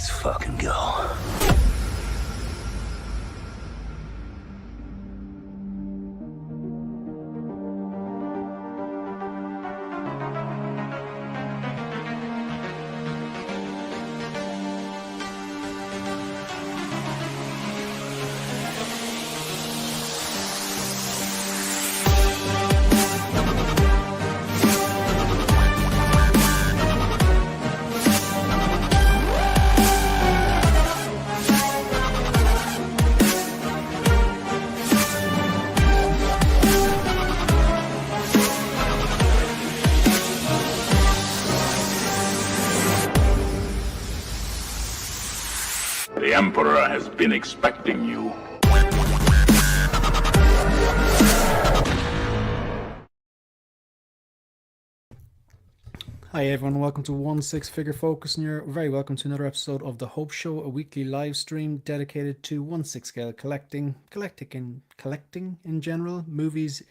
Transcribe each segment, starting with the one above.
Let's fucking go. The Emperor has been expecting you. Hi everyone, welcome to 1/6 Figure Focus, and you're very welcome to another episode of The Hope Show, a weekly live stream dedicated to 1/6 scale collecting in general, movies,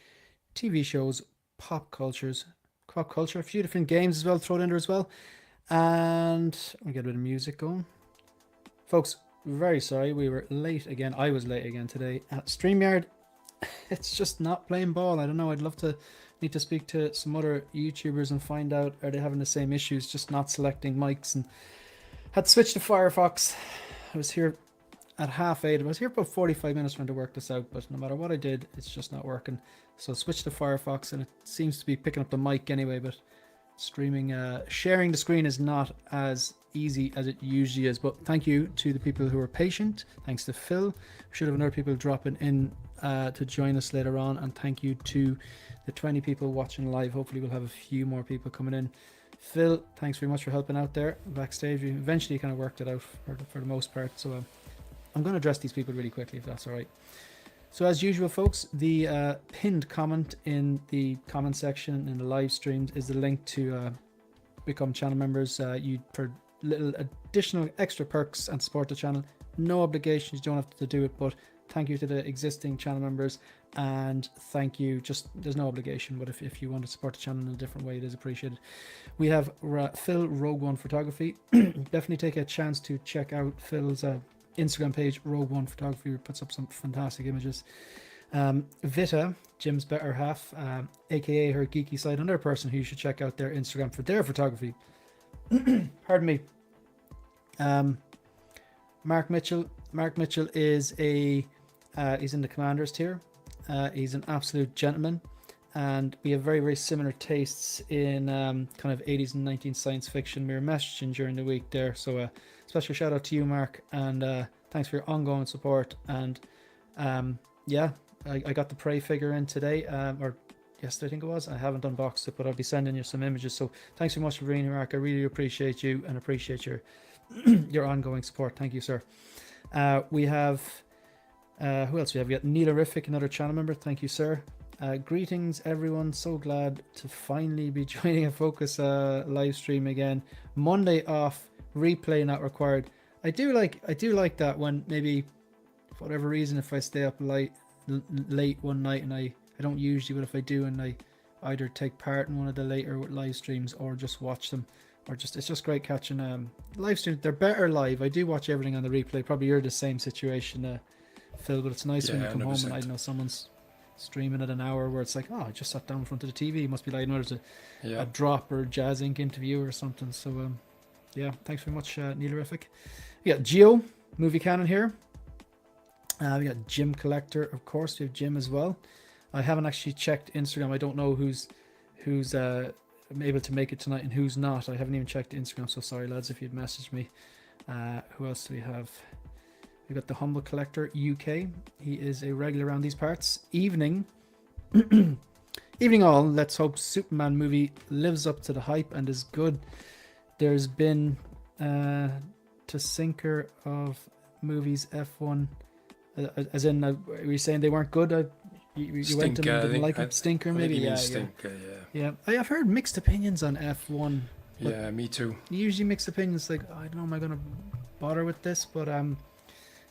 TV shows, pop culture, a few different games as well thrown in there as well. And we get a bit of music going. Folks, very sorry, we were late again. I was late again today at StreamYard. It's just not playing ball. I don't know. I'd love to need to speak to some other YouTubers and find out, are they having the same issues, just not selecting mics, and had to switch to Firefox. I was here at 8:30. I was here for about 45 minutes trying to work this out, but no matter what I did, it's just not working. So I switched to Firefox, and it seems to be picking up the mic anyway, but streaming, sharing the screen is not as easy as it usually is. But thank you to the people who are patient. Thanks to Phil. We should have other people dropping in to join us later on, and thank you to the 20 people watching live. Hopefully we'll have a few more people coming in. Phil, thanks very much for helping out there backstage. We eventually kind of worked it out for the most part, so I'm going to address these people really quickly if that's all right. So as usual, folks, the pinned comment in the comment section in the live streams is the link to become channel members. For little additional extra perks and support the channel. No obligations, you don't have to do it, but thank you to the existing channel members, and thank you, just there's no obligation, but if you want to support the channel in a different way, it is appreciated. We have Phil Rogue One Photography. Definitely take a chance to check out Phil's Instagram page, Rogue One Photography, who puts up some fantastic images. Vita, Jim's better half, aka her geeky side, another person who you should check out their Instagram for their photography. Pardon me. Mark Mitchell is he's in the Commanders tier. He's an absolute gentleman, and we have very, very similar tastes in kind of 80s and 19th science fiction. We were messaging during the week there, so special shout out to you, Mark, and thanks for your ongoing support. And yeah, I got the Prey figure in today, or yesterday I think it was. I haven't unboxed it, but I'll be sending you some images, so thanks very much for being here, Mark. I really appreciate you and appreciate your your ongoing support. Thank you, sir. We have who else we have? We got Neilorific, another channel member. Thank you, sir. Greetings everyone, so glad to finally be joining a Focus live stream again. Monday off, replay not required. I do like that, when maybe for whatever reason, if I stay up late one night, and I don't usually, but if I do, and I either take part in one of the later live streams or just watch them, or just, it's just great catching live streams. They're better live. I do watch everything on the replay. Probably you're the same situation, Phil, but it's nice when you come 100%. home and I know someone's streaming at an hour where it's like, oh, I just sat down in front of the TV. It must be like, no, there's a drop or Jazz Inc. interview or something. So yeah, thanks very much, Neilorific. We got Geo, Movie Canon here. We got Jim Collector, of course. We have Jim as well. I haven't actually checked Instagram. I don't know who's able to make it tonight and who's not. I haven't even checked Instagram, so sorry lads if you'd messaged me. Who else do we have? We've got the Humble Collector UK. He is a regular around these parts. Evening all. Let's hope Superman movie lives up to the hype and is good. There's been to sinker of movies F1, as in were you saying they weren't good? You went to them, didn't like it? Stinker maybe? Yeah, Stinker, yeah. I've heard mixed opinions on F1. Yeah, me too. Usually mixed opinions, like, I don't know, am I going to bother with this? But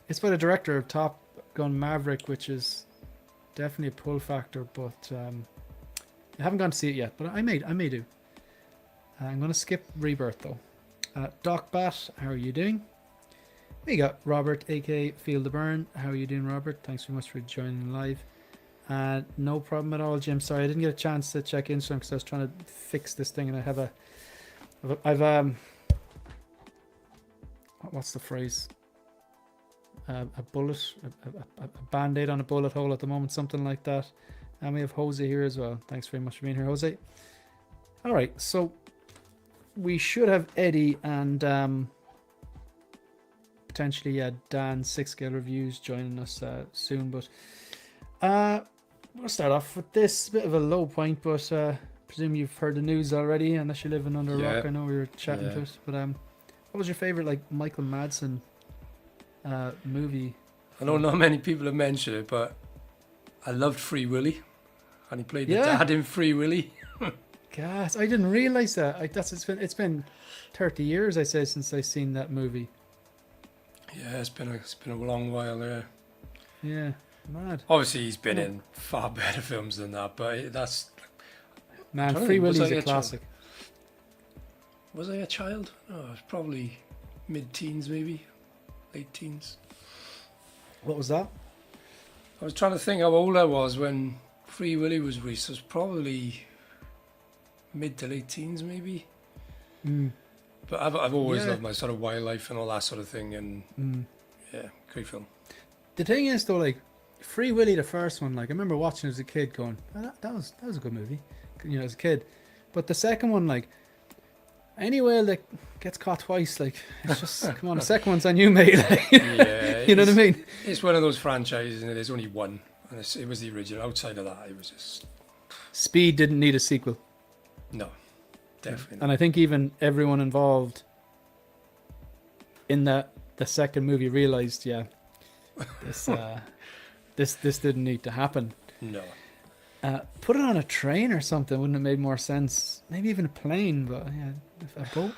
it's by the director of Top Gun Maverick, which is definitely a pull factor, but I haven't gone to see it yet, but I may do. I'm going to skip Rebirth though. Doc Bat, how are you doing? We got Robert, aka Feel the Burn. How are you doing, Robert? Thanks very much for joining live. No problem at all, Jim. Sorry, I didn't get a chance to check Instagram because I was trying to fix this thing, and I've what's the phrase? A bullet, a band-aid on a bullet hole at the moment, something like that. And we have Jose here as well. Thanks very much for being here, Jose. All right, so we should have Eddie and potentially Dan 6-scale reviews joining us soon, but we'll start off with this bit of a low point, but presume you've heard the news already, unless you're living under a rock. I know we were chatting to it, but what was your favorite like Michael Madsen movie? I know not many people have mentioned it, but I loved Free Willy, and he played the dad in Free Willy. Gosh, I didn't realize that. It's been 30 years, I say, since I seen that movie. Yeah, it's been a long while. Yeah, mad. Obviously, he's been in far better films than that, but that's Free Willy is a classic. Was I a child? Oh, I was probably mid-teens, maybe late teens. What was that? I was trying to think how old I was when Free Willy was released. I was probably mid to late teens, maybe. But I've always loved my sort of wildlife and all that sort of thing, and yeah, great film. The thing is though, like Free Willy, the first one, like I remember watching it as a kid, going, oh, that was a good movie, you know, as a kid. But the second one, like any whale that gets caught twice, like it's just come on, the second one's on you, mate. Like, you know what I mean? It's one of those franchises, and there's only one, and it was the original. Outside of that, it was just Speed didn't need a sequel. No, definitely not. And I think even everyone involved in the second movie realized, this didn't need to happen. No. Put it on a train or something, wouldn't it have made more sense? Maybe even a plane, but yeah, a boat.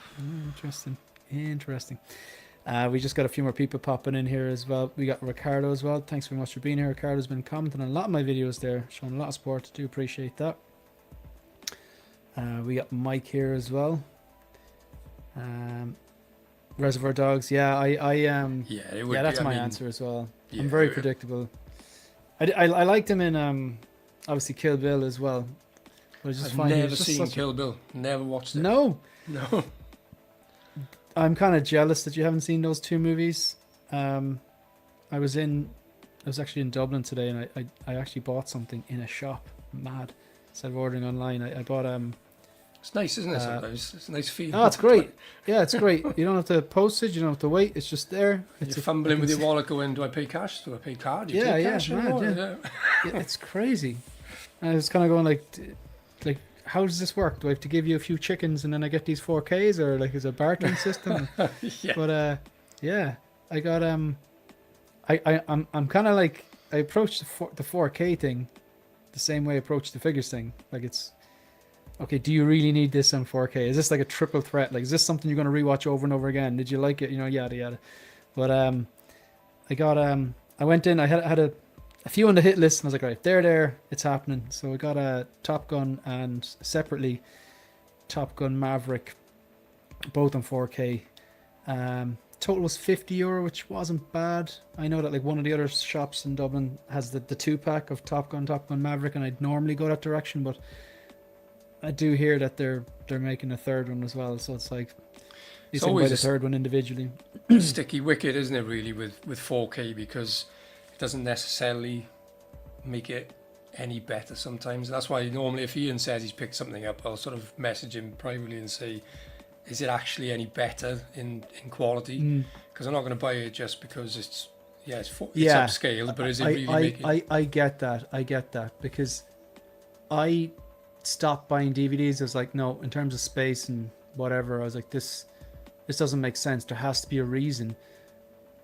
Interesting. We just got a few more people popping in here as well. We got Ricardo as well. Thanks very much for being here. Ricardo's been commenting on a lot of my videos there, showing a lot of support. Do appreciate that. We got Mike here as well. Reservoir Dogs. That's my answer as well. Yeah, I'm very predictable. I liked him in obviously Kill Bill as well. But I've never seen Kill Bill. Never watched it. No. No. I'm kind of jealous that you haven't seen those two movies. I was actually in Dublin today, and I actually bought something in a shop. Mad. Instead of ordering online, I bought It's nice, isn't it? Sometimes it's a nice feeling. Oh, it's great. Yeah, it's great. You don't have to postage. You don't have to wait. It's just there. You're fumbling with your wallet, going, "Do I pay cash? Do I pay card? Do you take cash yeah. It's crazy. And I was kind of going like, how does this work? Do I have to give you a few chickens and then I get these 4Ks, or like is a bartering system? Yeah. But I got I'm kind of like, I approached the 4K thing the same way I approached the figures thing. Like, it's okay, do you really need this on 4K? Is this like a triple threat? Like, is this something you're going to rewatch over and over again? Did you like it? You know, yada yada. But I went in. I had a few on the hit list, and I was like, right, there, it's happening. So I got a Top Gun and separately Top Gun Maverick, both on 4K. Total was €50, which wasn't bad. I know that like one of the other shops in Dublin has the 2-pack of Top Gun Maverick, and I'd normally go that direction, but I do hear that they're making a third one as well. So it's like you can buy the third one individually. Sticky wicket, isn't it? Really, with 4K, because it doesn't necessarily make it any better sometimes. That's why normally if Ian says he's picked something up, I'll sort of message him privately and say, is it actually any better in quality? Because I'm not going to buy it just because it's upscaled, but is it really making... I get that because I stopped buying DVDs. I was like, no, in terms of space and whatever, I was like, this doesn't make sense. There has to be a reason.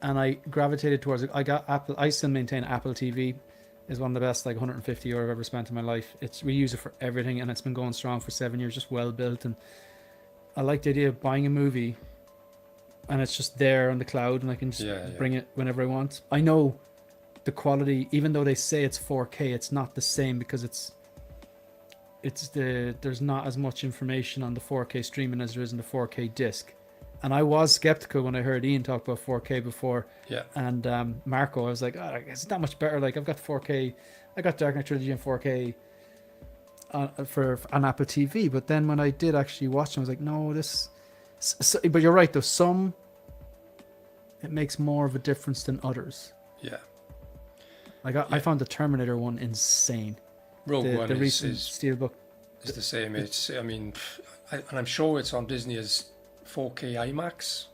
And I gravitated towards it. I got Apple. I still maintain Apple TV is one of the best, like €150 I've ever spent in my life. We use it for everything, and it's been going strong for 7 years, just well built. And I like the idea of buying a movie and it's just there on the cloud, and I can just bring it whenever I want. I know the quality, even though they say it's 4K, it's not the same because there's not as much information on the 4K streaming as there is in the 4K disc. And I was skeptical when I heard Ian talk about 4K before. Yeah. And Marco, I was like, oh, it's not much better. Like, I've got 4K. I got Dark Knight Trilogy in 4K on Apple TV. But then when I did actually watch it, I was like, no, this... but you're right, though. It makes more of a difference than others. Yeah. Like, I found the Terminator one insane. Rogue One the is recent Steelbook. It's the same. I mean, and I'm sure it's on Disney as 4K IMAX.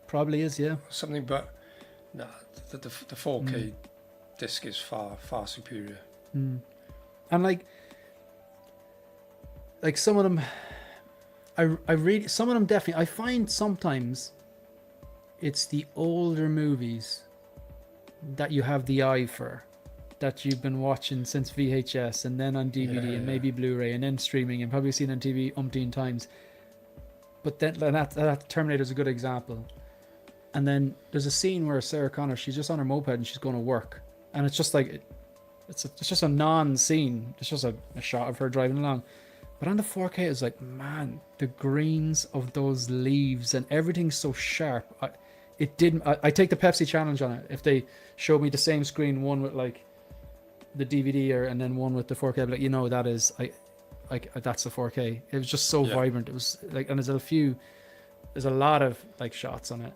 Probably is, yeah. Something, but nah, the 4K disc is far superior. And like some of them, I read some of them definitely. I find sometimes it's the older movies that you have the eye for, that you've been watching since VHS and then on DVD and maybe Blu-ray and then streaming and probably seen on TV umpteen times. But then that Terminator's a good example. And then there's a scene where Sarah Connor, she's just on her moped and she's going to work, and it's just like it's just a non-scene. It's just a shot of her driving along. But on the 4K, it's like, man, the greens of those leaves and everything's so sharp. I take the Pepsi challenge on it. If they showed me the same screen, one with like the DVD and then one with the 4K, I'd be like, that is that's the 4K. It was just so vibrant. It was like, and there's a lot of like shots on it,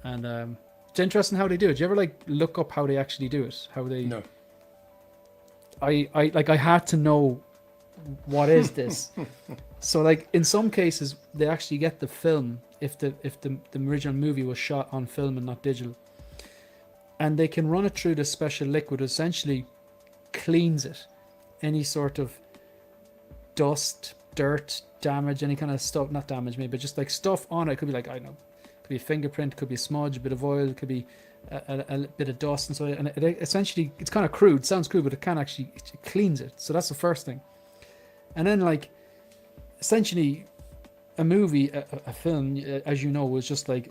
and it's interesting how they do it. Do you ever like look up how they actually do it? How they? No. I had to know what is this. So like in some cases they actually get the film if the original movie was shot on film and not digital, and they can run it through this special liquid, essentially cleans it, any sort of dust, dirt, damage, any kind of stuff, not damage maybe, but just like stuff on it. It could be like, I don't know, could be a fingerprint, could be a smudge, a bit of oil, could be a bit of dust and so, and it essentially, it's kind of crude, sounds crude, but it can actually, it cleans it. So that's the first thing. And then like essentially a movie, a film, as you know, was just like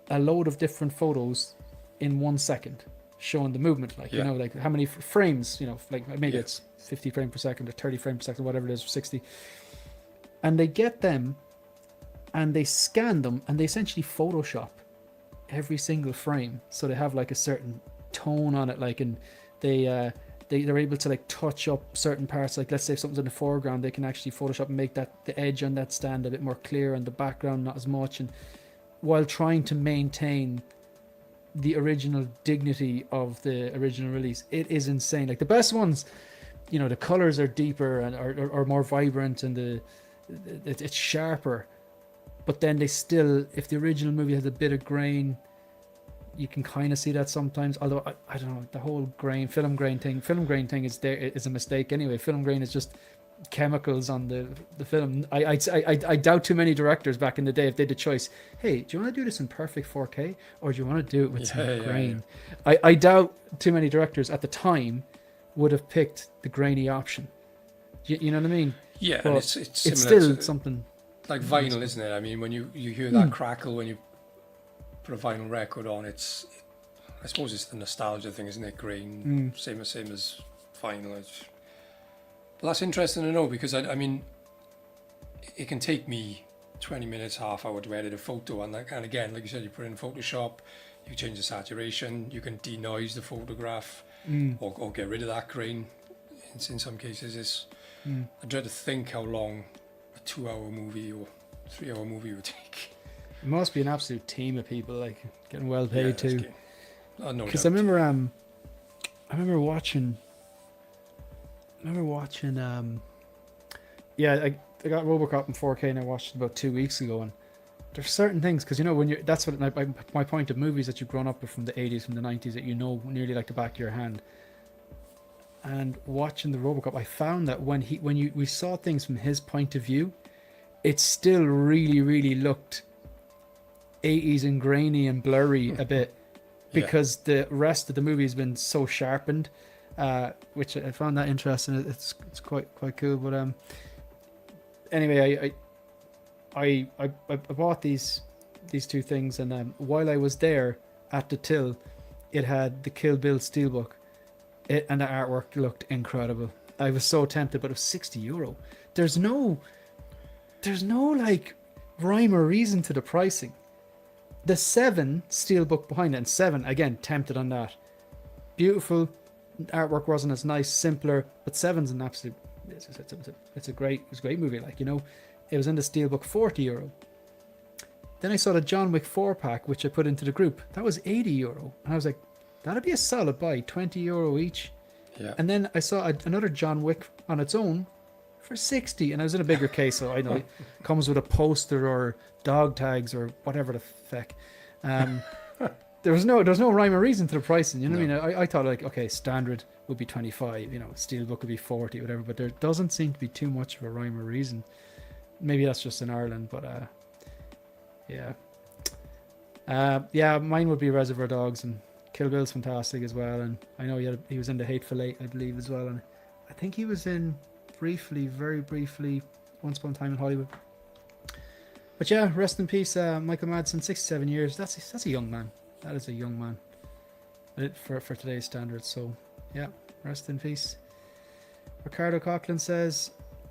a load of different photos in 1 second showing the movement, like you know, like how many frames, like maybe it's 50 frames per second or 30 frames per second, whatever it is, or 60. And they get them and they scan them and they essentially Photoshop every single frame, so they have like a certain tone on it, like, and they're able to like touch up certain parts, like let's say if something's in the foreground, they can actually Photoshop and make that the edge on that stand a bit more clear and the background not as much, and while trying to maintain the original dignity of the original release. It is insane. Like the best ones, the colors are deeper and are more vibrant, and it's sharper, but then they still, if the original movie has a bit of grain, you can kind of see that sometimes, although I don't know, the whole film grain thing is a mistake anyway. Film grain is just chemicals on the film. I doubt too many directors back in the day, if they had the choice, hey, do you want to do this in perfect 4K or do you want to do it with some grain? I doubt too many directors at the time would have picked the grainy option. You know what I mean? Yeah, but and it's still something like vinyl, isn't it? I mean, when you hear that crackle when you put a vinyl record on, I suppose it's the nostalgia thing, isn't it? Grain, same as vinyl. But that's interesting to know, because I mean, it can take me 20 minutes, half hour to edit a photo, and again, like you said, you put in Photoshop, you change the saturation, you can denoise the photograph, or get rid of that grain. In some cases, I dread to think how long a 2-hour movie or 3-hour movie would take. It must be an absolute team of people, like getting well paid too. Because I remember watching. I got RoboCop in 4K and I watched it about 2 weeks ago, and there's certain things, because that's what my point of movies that you've grown up with from the 80s, from the 90s, that nearly like the back of your hand. And watching the RoboCop, I found that when we saw things from his point of view, it still really, really looked 80s and grainy and blurry a bit, because the rest of the movie has been so sharpened, which I found that interesting. It's quite cool. But anyway, I bought these two things, and while I was there at the till, it had the Kill Bill Steelbook, and the artwork looked incredible. I was so tempted, but it was €60. There's no like rhyme or reason to the pricing. The 7 steelbook behind it, and 7 again, tempted on that. Beautiful artwork, wasn't as nice, simpler, but 7's an absolute. It's a great movie. Like, you know, it was in the steelbook, €40. Then I saw the John Wick 4 pack, which I put into the group. That was €80, and I was like, that'd be a solid buy, €20 each. Yeah. And then I saw another John Wick on its own for 60, and I was in a bigger case, so I know it comes with a poster or dog tags or whatever the feck. There was no rhyme or reason to the pricing. You know what I mean? I thought, like, okay, standard would be 25, you know, steelbook would be 40, whatever. But there doesn't seem to be too much of a rhyme or reason. Maybe that's just in Ireland, but yeah. Yeah, mine would be Reservoir Dogs, and Kill Bill's fantastic as well. And I know he was in The Hateful Eight, I believe, as well. And I think he was in very briefly, Once Upon a Time in Hollywood. But yeah, rest in peace, Michael Madsen, 67 years. That's a young man. That is a young man for today's standards. So yeah, rest in peace. Ricardo Coughlin says,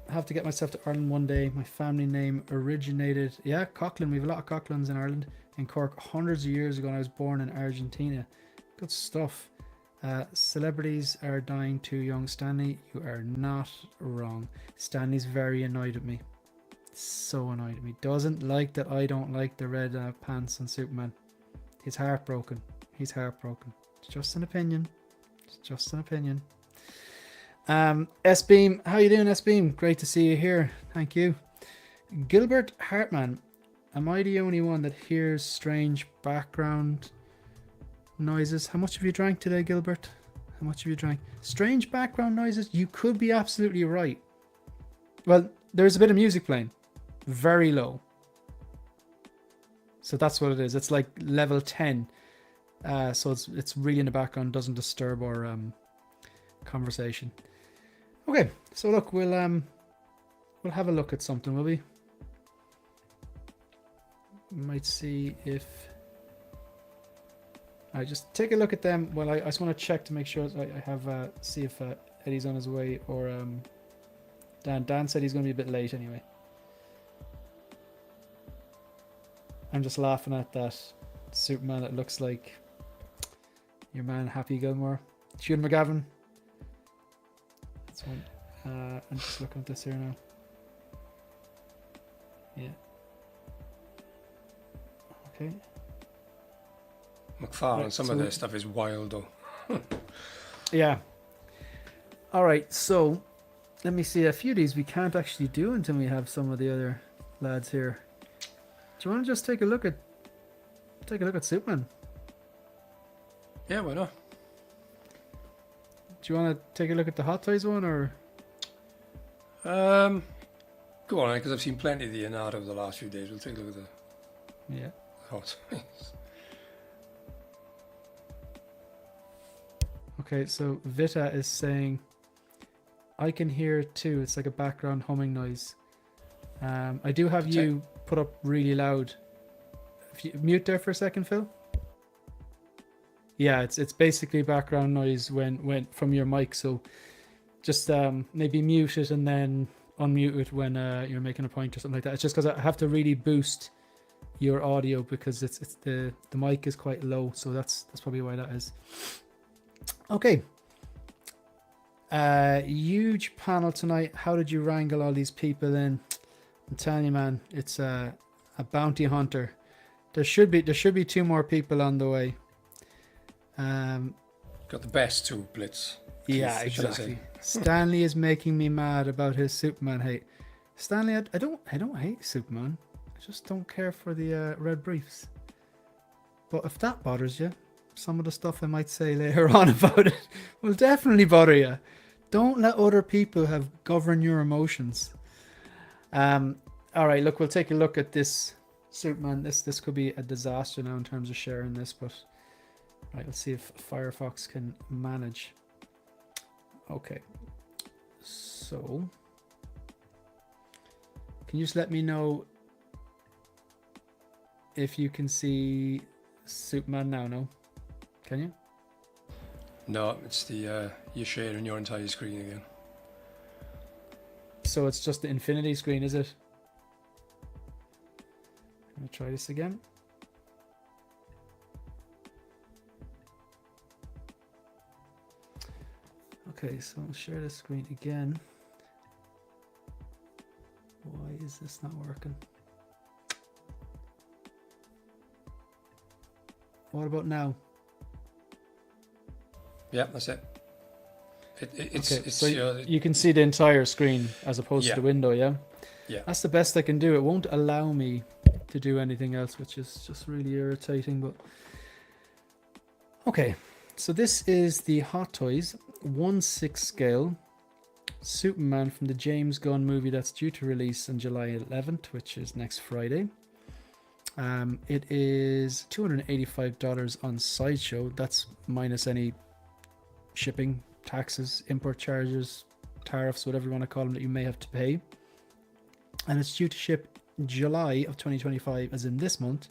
I have to get myself to Ireland one day. My family name originated. Yeah, Coughlin. We have a lot of Coughlins in Ireland. In Cork, hundreds of years ago, and I was born in Argentina. Good stuff. Celebrities are dying too young. Stanley, you are not wrong. Stanley's very annoyed at me. So annoyed at me. Doesn't like that I don't like the red pants on Superman. He's heartbroken. He's heartbroken. It's just an opinion. It's just an opinion. S-Beam, how you doing, S-Beam? Great to see you here. Thank you. Gilbert Hartman, am I the only one that hears strange background noises? How much have you drank today, Gilbert? How much have you drank? Strange background noises? You could be absolutely right. Well, there's a bit of music playing. Very low. So that's what it is. It's like level 10. So it's really in the background, doesn't disturb our conversation. Okay, so look, we'll have a look at something, will we? Might see if I just take a look at them. Well, I just want to check to make sure I have see if Eddie's on his way, or Dan said he's going to be a bit late anyway. I'm just laughing at that Superman. It looks like your man Happy Gilmore. Shooting McGavin. That's one. I'm just looking at this here now. Yeah. Okay. McFarlane, Right, some so of their stuff is wild though. Yeah. All right, so let me see. A few of these we can't actually do until we have some of the other lads here. Do you want to just take a look at Superman? Yeah, why not? Do you want to take a look at the Hot Toys one, or? Go on, because I've seen plenty of the INART over the last few days. We'll take a look at the Yeah. Hot Toys. Okay, so Vita is saying, I can hear it too. It's like a background humming noise. I do have you put up really loud. If you mute there for a second, Phil. Yeah, it's basically background noise when from your mic. So just maybe mute it and then unmute it when you're making a point or something like that. It's just because I have to really boost your audio because it's the mic is quite low. So that's probably why that is. Okay. Huge panel tonight. How did you wrangle all these people in? I'm telling you, man, it's a bounty hunter. There should be 2 more people on the way. Got the best 2 blitz. Yeah, exactly. Stanley is making me mad about his Superman hate. Stanley, I don't hate Superman. I just don't care for the red briefs. But if that bothers you, some of the stuff I might say later on about it will definitely bother you. Don't let other people govern your emotions. All right, look, we'll take a look at this Superman. This could be a disaster now in terms of sharing this, but right, let's see if Firefox can manage. Okay, so can you just let me know if you can see Superman now? No, can you? No, it's the you're sharing your entire screen again. So it's just the infinity screen, is it? I'll try this again. Okay, so I'll share the screen again. Why is this not working? What about now? Yeah, that's it. It's Okay, so your, you can see the entire screen as opposed Yeah. to the window, yeah? Yeah. That's the best I can do. It won't allow me to do anything else, which is just really irritating. But okay, so this is the Hot Toys 1/6 scale Superman from the James Gunn movie that's due to release on July 11th, which is next Friday. It is $285 on Sideshow. That's minus any shipping, taxes, import charges, tariffs, whatever you want to call them that you may have to pay. And it's due to ship July of 2025, as in this month,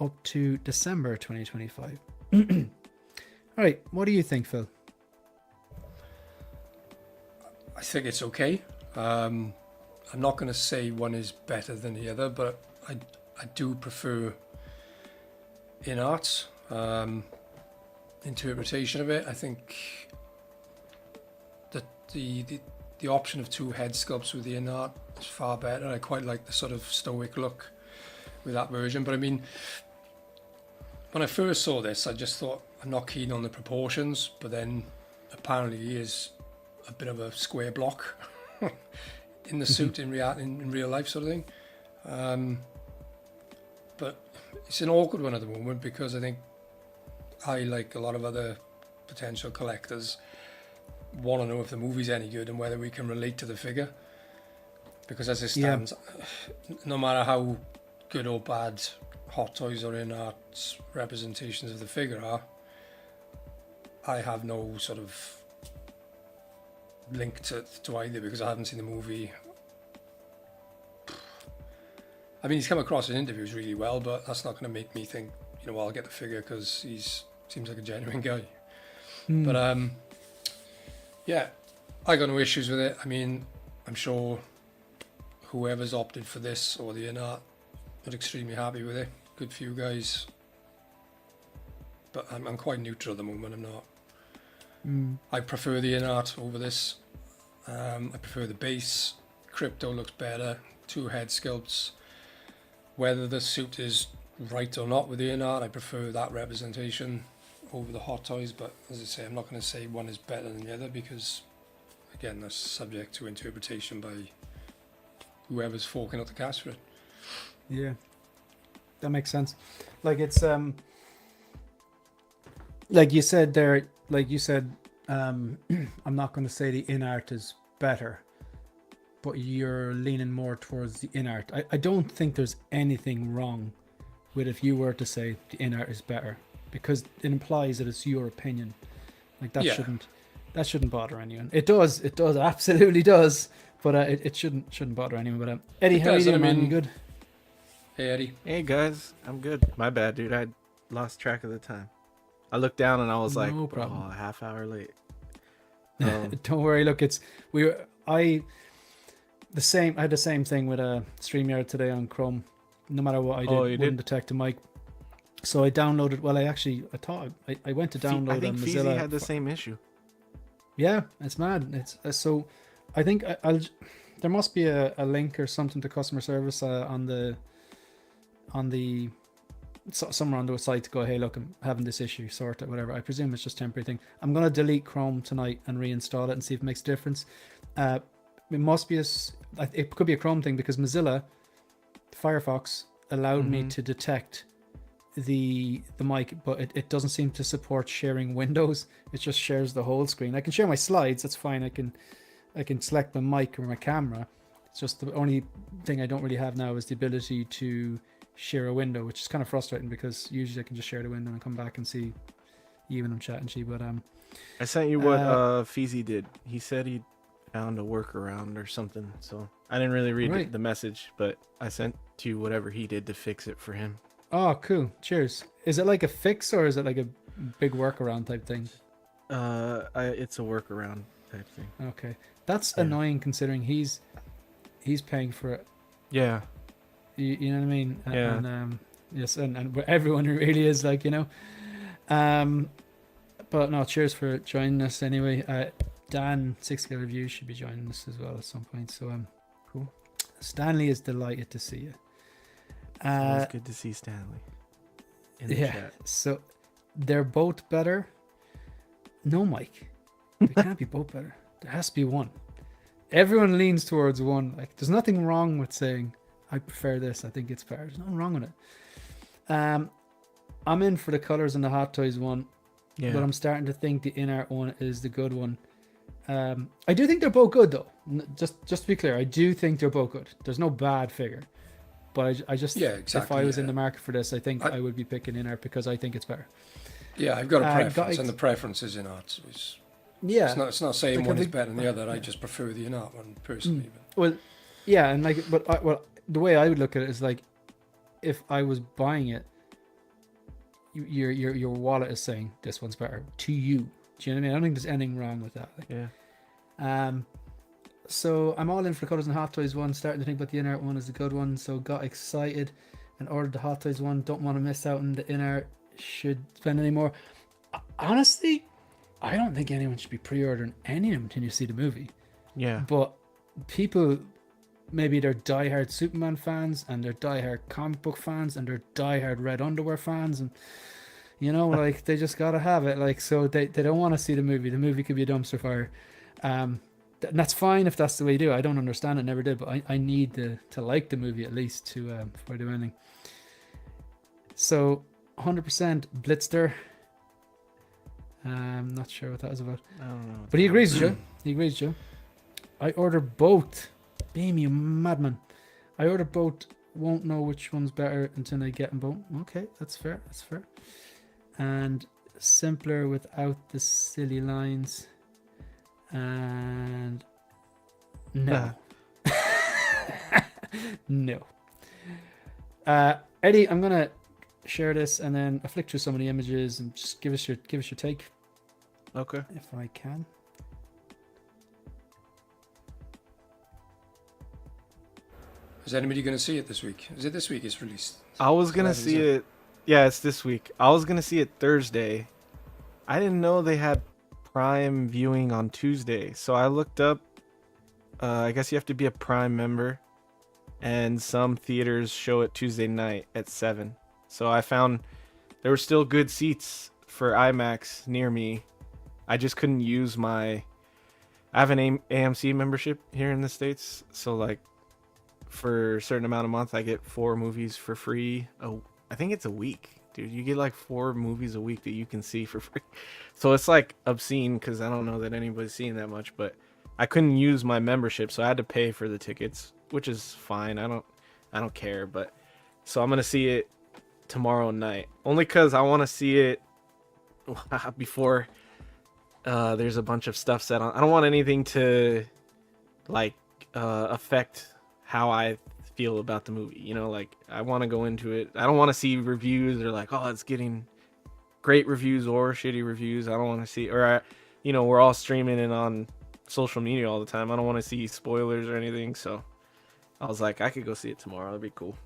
up to December 2025. All right, what do you think, Phil? I think it's okay. I'm not going to say one is better than the other, but I do prefer INART's interpretation of it. I think that the option of two head sculpts with the INART is far better. I quite like the sort of stoic look with that version. But I mean, when I first saw this, I just thought I'm not keen on the proportions, but then apparently he is a bit of a square block in the suit in real life sort of thing. But it's an awkward one at the moment because I think I, like a lot of other potential collectors, want to know if the movie's any good and whether we can relate to the figure. Because as it stands, no matter how good or bad Hot Toys or INART's representations of the figure are, I have no sort of link to either because I haven't seen the movie. I mean, he's come across in interviews really well, but that's not going to make me think, you know, well, I'll get the figure because seems like a genuine guy. But yeah, I got no issues with it. I mean, I'm sure whoever's opted for this or the INART are extremely happy with it. Good for you guys. But I'm quite neutral at the moment. I'm not. I prefer the INART over this. I prefer the base. Crypto looks better. Two head sculpts. Whether the suit is right or not with the INART, I prefer that representation over the Hot Toys. But as I say, I'm not going to say one is better than the other because, again, that's subject to interpretation by whoever's forking out the cash for it. Yeah, that makes sense. Like it's like you said there. Like you said, I'm not going to say the INART is better, but you're leaning more towards the INART. I don't think there's anything wrong with if you were to say the INART is better, because it implies that it's your opinion. Like that shouldn't bother anyone. It does, absolutely does, but it shouldn't bother anyone. But Eddie, how are you doing, man? You good? Hey, Eddie. Hey guys, I'm good. My bad, dude. I lost track of the time. I looked down and I was like, No problem. oh, a half hour late. Don't worry. Look, I had the same thing with StreamYard today on Chrome. No matter what I did, it wouldn't detect a mic. So I downloaded. Well, I went to download I think Mozilla. Feezy had the same issue. Yeah, it's mad. It's so. I think there must be a link or something to customer service on the somewhere on the site to go, hey, look, I'm having this issue, sort it, whatever. I presume it's just a temporary thing. I'm going to delete Chrome tonight and reinstall it and see if it makes a difference. It must be it could be a Chrome thing because Mozilla Firefox allowed me to detect the mic, but it doesn't seem to support sharing windows. It just shares the whole screen. I can share my slides, that's fine. I can select my mic or my camera. It's just the only thing I don't really have now is the ability to share a window, which is kind of frustrating because usually I can just share the window and come back and see you when I'm chatting to you. But I sent you what Feezy did. He said he found a workaround or something. So I didn't really read the message, but I sent to you whatever he did to fix it for him. Oh, cool. Cheers. Is it like a fix or is it like a big workaround type thing? It's a workaround type thing. Okay. That's annoying considering he's paying for it. Yeah. You know what I mean? Yeah. And yes, and everyone really is like, you know. But no, cheers for joining us anyway. Dan, 6 Scale Review, should be joining us as well at some point. So Cool. Stanley is delighted to see you. Always good to see Stanley in the chat. So they're both better. No, Mike, they can't be both better. There has to be one. Everyone leans towards one. Like, there's nothing wrong with saying I prefer this. I think it's better. There's nothing wrong with it. I'm in for the colors in the Hot Toys one, but I'm starting to think the INART one is the good one. I do think they're both good though. Just to be clear, I do think they're both good. There's no bad figure. But I just, exactly, if I was in the market for this, I think I would be picking INART because I think it's better. Yeah, I've got a preference, and the preference is INART. It's not saying like one is better than the other. I just prefer the INART one personally. Well, yeah, and like, but the way I would look at it is like, if I was buying it, your wallet is saying this one's better to you. Do you know what I mean? I don't think there's anything wrong with that. Like, yeah. So I'm all in for the Colors and Hot Toys one, starting to think about the INART one as a good one. So got excited and ordered the Hot Toys one. Don't want to miss out on the INART. Should spend any more. Honestly, I don't think anyone should be pre-ordering any of them until you see the movie. Yeah. But people, maybe they're diehard Superman fans and they're diehard comic book fans and they're diehard Red Underwear fans, and you know, like they just gotta have it. Like, so they don't want to see the movie. The movie could be a dumpster fire. And that's fine if that's the way you do it. I don't understand it, never did, but I need to like the movie at least to before I do anything. So 100% Blitzter. I'm not sure what that is about. I don't know. But he agrees, Joe. He agrees, Joe. I ordered both. Beam, you madman. I ordered both. Won't know which one's better until I get them both. Okay, that's fair. That's fair. And simpler without the silly lines. And no. No. Eddie, I'm gonna share this and then I flick through some of the images and just give us your take. Okay. If I can. Is anybody going to see it this week? Is it this week it's released? I was going to see it. Yeah, it's this week. I was going to see it Thursday. I didn't know they had Prime viewing on Tuesday. So I looked up. I guess you have to be a Prime member. And some theaters show it Tuesday night at 7. So I found there were still good seats for IMAX near me. I just couldn't use my... I have an AMC membership here in the States. So like for a certain amount of month, I get 4 movies for free. Oh, I think it's a week. Dude, you get like 4 movies a week that you can see for free. So it's like obscene because I don't know that anybody's seeing that much. But I couldn't use my membership, so I had to pay for the tickets, which is fine. I don't care. But so I'm gonna see it tomorrow night, only because I want to see it before there's a bunch of stuff set on. I don't want anything to like affect how I feel about the movie. You know, like I want to go into it. I don't want to see reviews that are like, oh, it's getting great reviews or shitty reviews. I don't want to see, or you know, we're all streaming it on social media all the time. I don't want to see spoilers or anything. So I was like, I could go see it tomorrow. That'd be cool.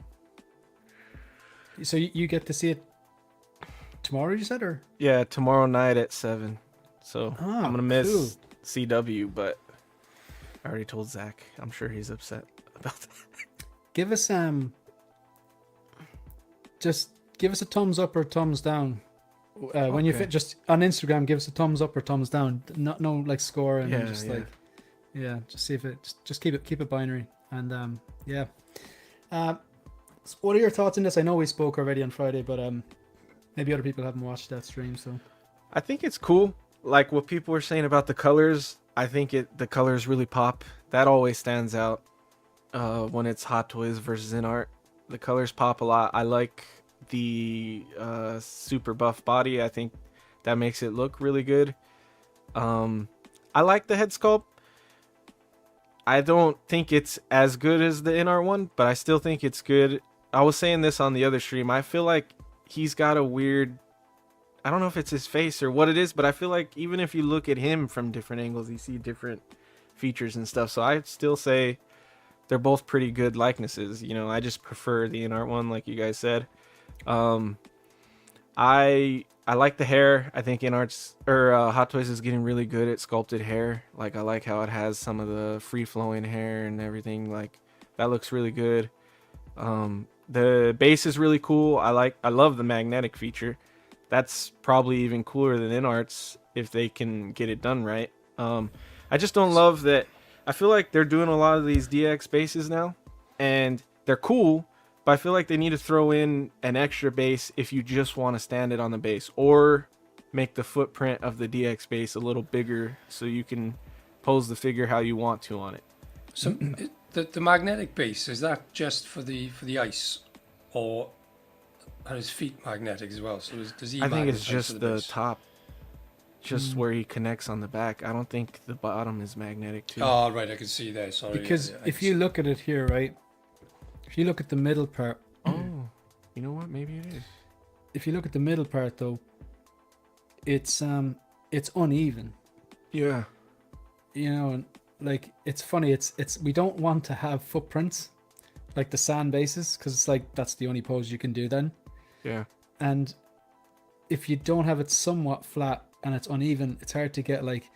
So you get to see it tomorrow, you said, or? Yeah, tomorrow night at 7. So I'm gonna miss cool. CW, but I already told Zach. I'm sure he's upset about that. Give us just give us a thumbs up or thumbs down. When you fit, just on Instagram, give us a thumbs up or thumbs down. No like score and just see if it just keep it binary. And so what are your thoughts on this? I know we spoke already on Friday, but maybe other people haven't watched that stream. So I think it's cool. Like what people were saying about the colors, I think the colors really pop. That always stands out when it's Hot Toys versus INART. The colors pop a lot. I like the super buff body. I think that makes it look really good. I like the head sculpt. I don't think it's as good as the INART one, but I still think it's good. I was saying this on the other stream. I feel like he's got a weird... I don't know if it's his face or what it is, but I feel like even if you look at him from different angles, you see different features and stuff. So I still say they're both pretty good likenesses. You know, I just prefer the InArt one, like you guys said. I like the hair. I think Hot Toys is getting really good at sculpted hair. Like I like how it has some of the free flowing hair and everything. Like that looks really good. The base is really cool. I love the magnetic feature. That's probably even cooler than InArt's if they can get it done right. I just don't love that. I feel like they're doing a lot of these DX bases now, and they're cool, but I feel like they need to throw in an extra base if you just want to stand it on the base, or make the footprint of the DX base a little bigger so you can pose the figure how you want to on it. So the magnetic base, is that just for the ice, or are his feet magnetic as well? So does he? I think it's magnetize just for the base? top, just where he connects on the back. I don't think the bottom is magnetic too. Oh, right, I can see there. Sorry. Because yeah, if you look at it here, right? If you look at the middle part, Oh, you know what? Maybe it is. if you look at the middle part though, it's uneven. Yeah. You know, and like it's funny. It's we don't want to have footprints like the sand bases, because it's like that's the only pose you can do then. Yeah. And if you don't have it somewhat flat and it's uneven, it's hard to get like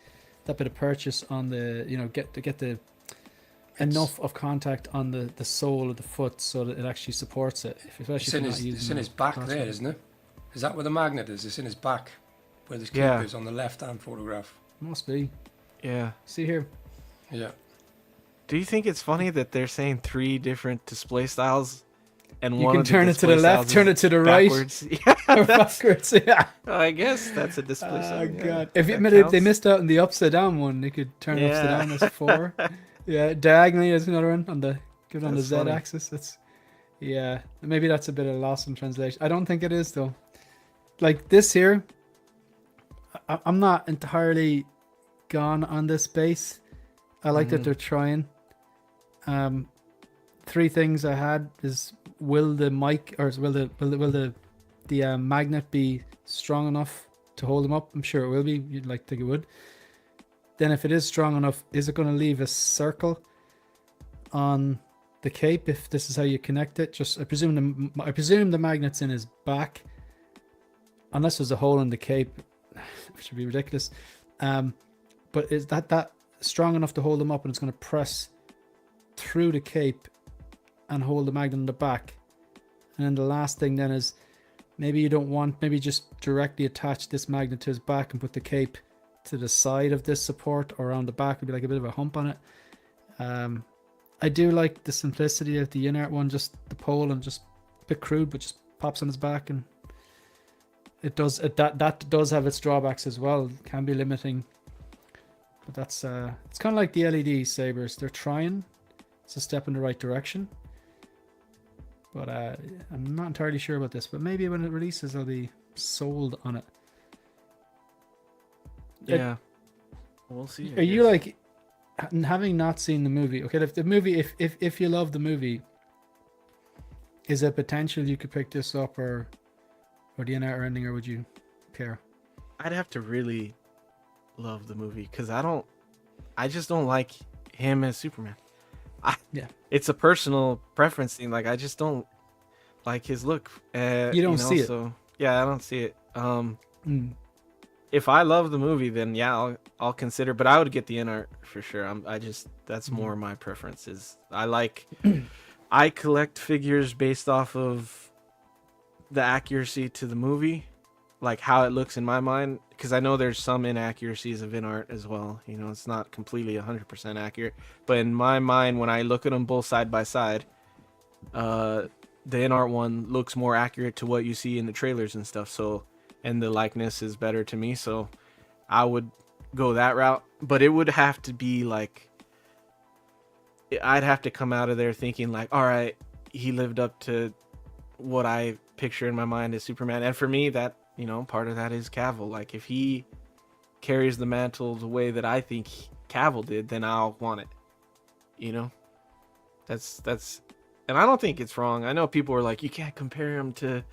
that bit of purchase on the, you know, get the enough of contact on the sole of the foot so that it actually supports it. Especially it's if in you're not his, using it's in a his back cross there, one. isn't it? Is that where the magnet is? It's in his back, where this cape Yeah. is on the left-hand photograph. Must be. Yeah. See here. Yeah. Do you think it's funny that they're saying 3 different display styles, and You one can of the turn it to the display left, styles turn is it to the right. backwards? Yeah, Or that's, backwards. Yeah. I guess that's a display Oh style. yeah. god! If That they counts. missed out on the upside down one, they could turn it upside Yeah. down as 4. Yeah, diagonally is another one on the give it on the That's Z funny. axis. It's yeah, maybe that's a bit of loss in translation. I don't think it is though. Like this here, I'm not entirely gone on this base. I like that they're trying. 3 things I had is, will the mic, or will the magnet be strong enough to hold them up? I'm sure it will be. You'd like to think it would. Then if it is strong enough, is it going to leave a circle on the cape if this is how you connect it? Just I presume the magnet's in his back, unless there's a hole in the cape, which would be ridiculous. But is that strong enough to hold them up, and it's going to press through the cape and hold the magnet in the back? And then the last thing then is, maybe you don't want, maybe just directly attach this magnet to his back and put the cape to the side of this support, or around the back would be like a bit of a hump on it. I do like the simplicity of the InArt one, just the pole, and just a bit crude, but just pops on his back, and it does that does have its drawbacks as well. It can be limiting, but that's it's kind of like the LED sabers. They're trying. It's a step in the right direction, but I'm not entirely sure about this. But maybe when it releases, I'll be sold on it. Yeah. We'll see. I Are you guess. like, having not seen the movie? Okay, if the movie, if you love the movie, is there potential you could pick this up, or the InArt ending, or would you care? I'd have to really love the movie, because I just don't like him as Superman. Yeah. It's a personal preference thing. Like, I just don't like his look. You don't see it. So yeah, I don't see it. Mm. If I love the movie, then yeah, I'll consider. But I would get the InArt for sure. That's more my preferences. I collect figures based off of the accuracy to the movie, like how it looks in my mind, because I know there's some inaccuracies of InArt as well. You know, it's not completely 100% accurate, but in my mind, when I look at them both side by side, the InArt one looks more accurate to what you see in the trailers and stuff. So, and the likeness is better to me, so I would go that route. But it would have to be like, I'd have to come out of there thinking like, all right, he lived up to what I picture in my mind as Superman. And for me, that, you know, part of that is Cavill. Like, if he carries the mantle the way that I think Cavill did, then I'll want it. You know, that's, and I don't think it's wrong. I know people are like, you can't compare him to.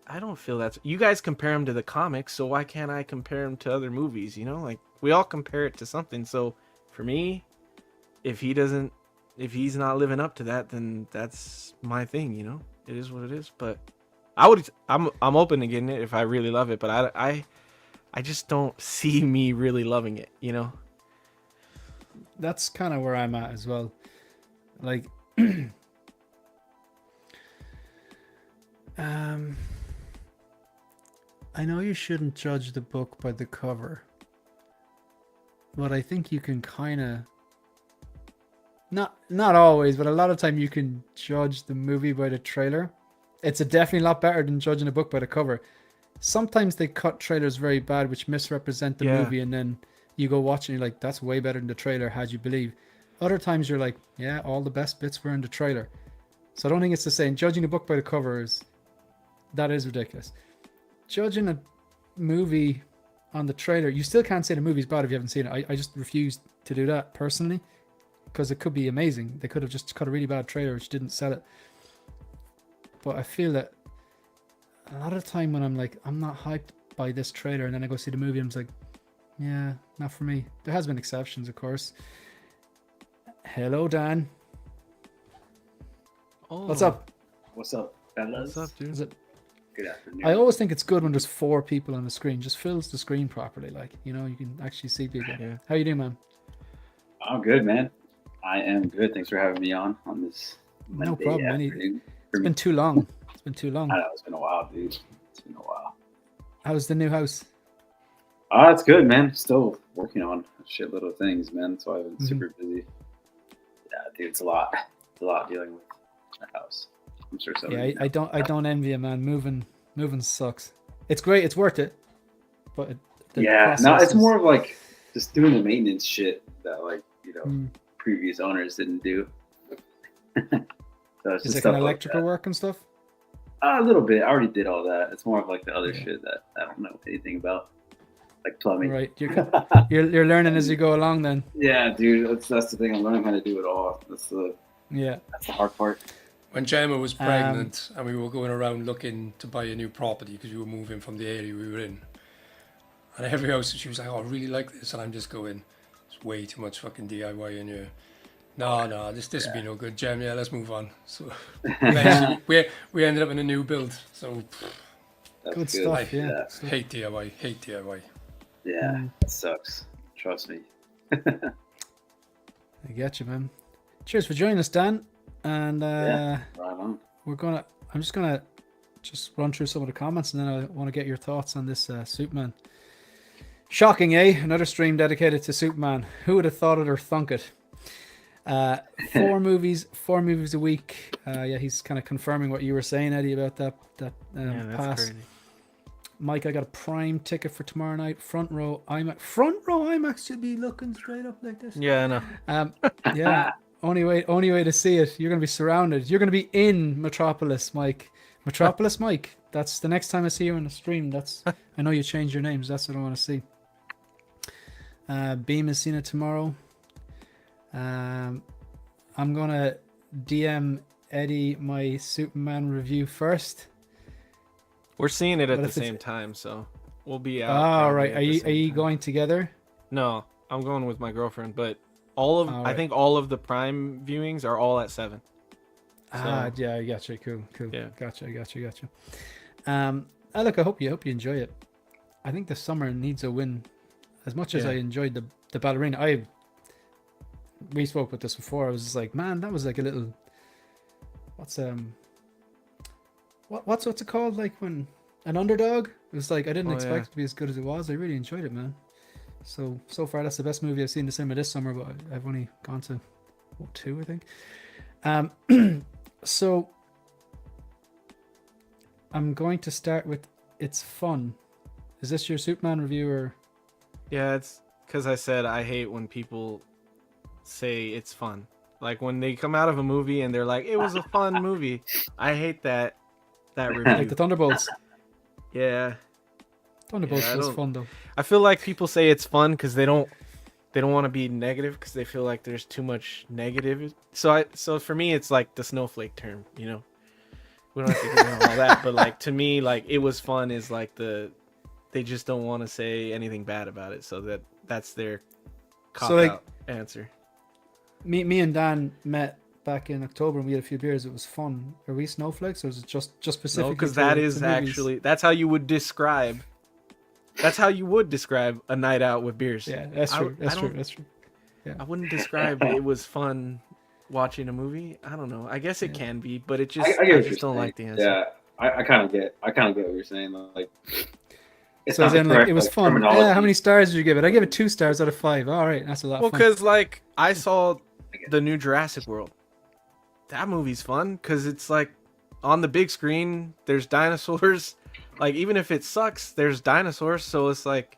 I don't feel that's. You guys compare him to the comics, so why can't I compare him to other movies? You know, like, we all compare it to something. So for me, if he doesn't if he's not living up to that, then that's my thing, you know. It is what it is. But I'm open to getting it if I really love it, but I just don't see me really loving it, you know. That's kind of where I'm at as well. Like, I know you shouldn't judge the book by the cover, but I think you can kind of, not always, but a lot of time you can judge the movie by the trailer. It's definitely a lot better than judging a book by the cover. Sometimes they cut trailers very bad, which misrepresent the movie, and then you go watch and you're like, that's way better than the trailer, had you believe. Other times you're like, yeah, all the best bits were in the trailer. So I don't think it's the same. Judging a book by the cover is ridiculous. Judging a movie on the trailer, you still can't say the movie's bad if you haven't seen it. I just refuse to do that personally, because it could be amazing. They could have just cut a really bad trailer which didn't sell it. But I feel that a lot of the time when I'm like, I'm not hyped by this trailer, and then I go see the movie, I'm just like, yeah, not for me. There has been exceptions, of course. Hello, Dan. Oh, What's up? What's up, fellas? What's up, dude? Is it? Good afternoon. I always think it's good when there's 4 people on the screen. Just fills the screen properly, like, you know, you can actually see people. Yeah. How you doing, man? I'm good, man. I am good. Thanks for having me on this Monday No problem. afternoon. It's been too long. It's been too long. I know, it's been a while, dude. It's been a while. How's the new house? It's good, man. Still working on a shitload of things, man. That's why I've been super busy. Yeah, dude, it's a lot. It's a lot dealing with a house. I'm sure so. Yeah, I don't envy you, man. Moving sucks. It's great. It's worth it. But it's more of like just doing the maintenance shit that, like, you know, previous owners didn't do. So it's Is just it stuff kind of like electrical that. work and stuff? A little bit. I already did all that. It's more of like the other shit that I don't know anything about, like plumbing. Right. You're learning as you go along then. Yeah, dude. That's the thing. I'm learning how to do it all. That's the hard part. When Gemma was pregnant and we were going around looking to buy a new property because we were moving from the area we were in, and every house she was like, "Oh, I really like this," and I'm just going, "It's way too much fucking DIY in here." No, this would be no good, Gem. Yeah, let's move on. So eventually, we ended up in a new build. So That's Good stuff. Yeah. hate DIY. Yeah, it sucks. Trust me. I get you, man. Cheers for joining us, Dan. And Right on. I'm just gonna run through some of the comments, and then I want to get your thoughts on this Superman. Shocking, eh? Another stream dedicated to Superman. Who would have thought it or thunk it? 4 movies a week. Yeah, he's kind of confirming what you were saying, Eddie, about that That's pass. crazy. Mike, I got a prime ticket for tomorrow night. Front row IMAX should be looking straight up like this. Yeah, I know. Yeah. Only way to see it. You're gonna be surrounded. You're gonna be in Metropolis, Mike. Metropolis, Mike. That's the next time I see you on the stream. I know you changed your names. That's what I want to see. Beam has seen it tomorrow. I'm gonna DM Eddie my Superman review first. We're seeing it at But the if it's- same time, so we'll be out. Oh, probably right. at Are the you same time. going together? No, I'm going with my girlfriend, but I right. think all of the Prime viewings are all at 7. Yeah, I got you. Cool. Yeah. Gotcha. Look, I hope you enjoy it. I think the summer needs a win. As much as Yeah. I enjoyed the ballerina, we spoke about this before. I was just like, man, that was like a little. What's it called? Like when an underdog. It was like I didn't expect it to be as good as it was. I really enjoyed it, man. So far, that's the best movie I've seen in the cinema this summer. But I've only gone to 2, I think. So I'm going to start with it's fun. Is this your Superman review or? Yeah, it's because I said I hate when people say it's fun. Like when they come out of a movie and they're like, "It was a fun movie." I hate that review. Like the Thunderbolts. Yeah, Thunderbolts I was don't- fun though. I feel like people say it's fun because they don't want to be negative because they feel like there's too much negative. So for me, it's like the snowflake term. You know, we don't have to get into all that, but like to me, like it was fun is like they just don't want to say anything bad about it, so that's their cop So, like, out answer. Me and Dan met back in October and we had a few beers. It was fun. Are we snowflakes or is it just specifically? No, because that is actually that's how you would describe. That's how you would describe a night out with beers. Yeah, that's true. That's true. Yeah. I wouldn't describe it was fun watching a movie. I don't know. I guess it can be, but it just I just don't like the answer. Yeah, I kind of get what you're saying. Like, it's So not then, the like, correct, it was like, fun. terminology. Yeah, how many stars did you give it? I gave it 2 stars out of 5. All right, that's a lot. Well, of fun. because like I saw the new Jurassic World. That movie's fun because it's like on the big screen. There's dinosaurs. Like even if it sucks, there's dinosaurs. So it's like,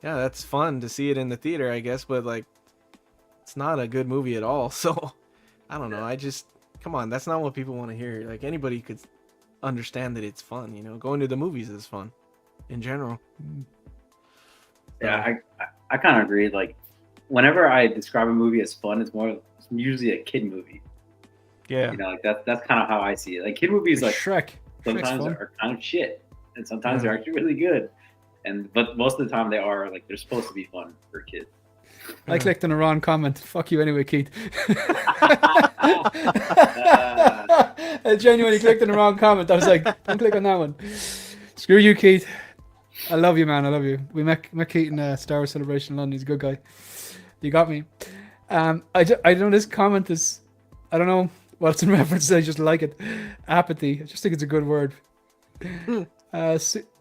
yeah, that's fun to see it in the theater, I guess. But like, it's not a good movie at all. So I don't know. I just come on. That's not what people want to hear. Like anybody could understand that it's fun. You know, going to the movies is fun in general. Yeah, I kind of agree. Like, whenever I describe a movie as fun, it's usually a kid movie. Yeah. You know, like that's kind of how I see it. Like kid movies, like Shrek. sometimes fun. are kind of shit, and sometimes they're actually really good. But most of the time they are like they're supposed to be fun for kids. I clicked on the wrong comment. Fuck you anyway, Keith. I genuinely clicked on the wrong comment. I was like, don't click on that one. Screw you, Keith. I love you, man. I love you. We met Keith in Star Wars Celebration in London. He's a good guy. You got me. I know this comment is, I don't know what it's in reference to. I just like it. Apathy. I just think it's a good word.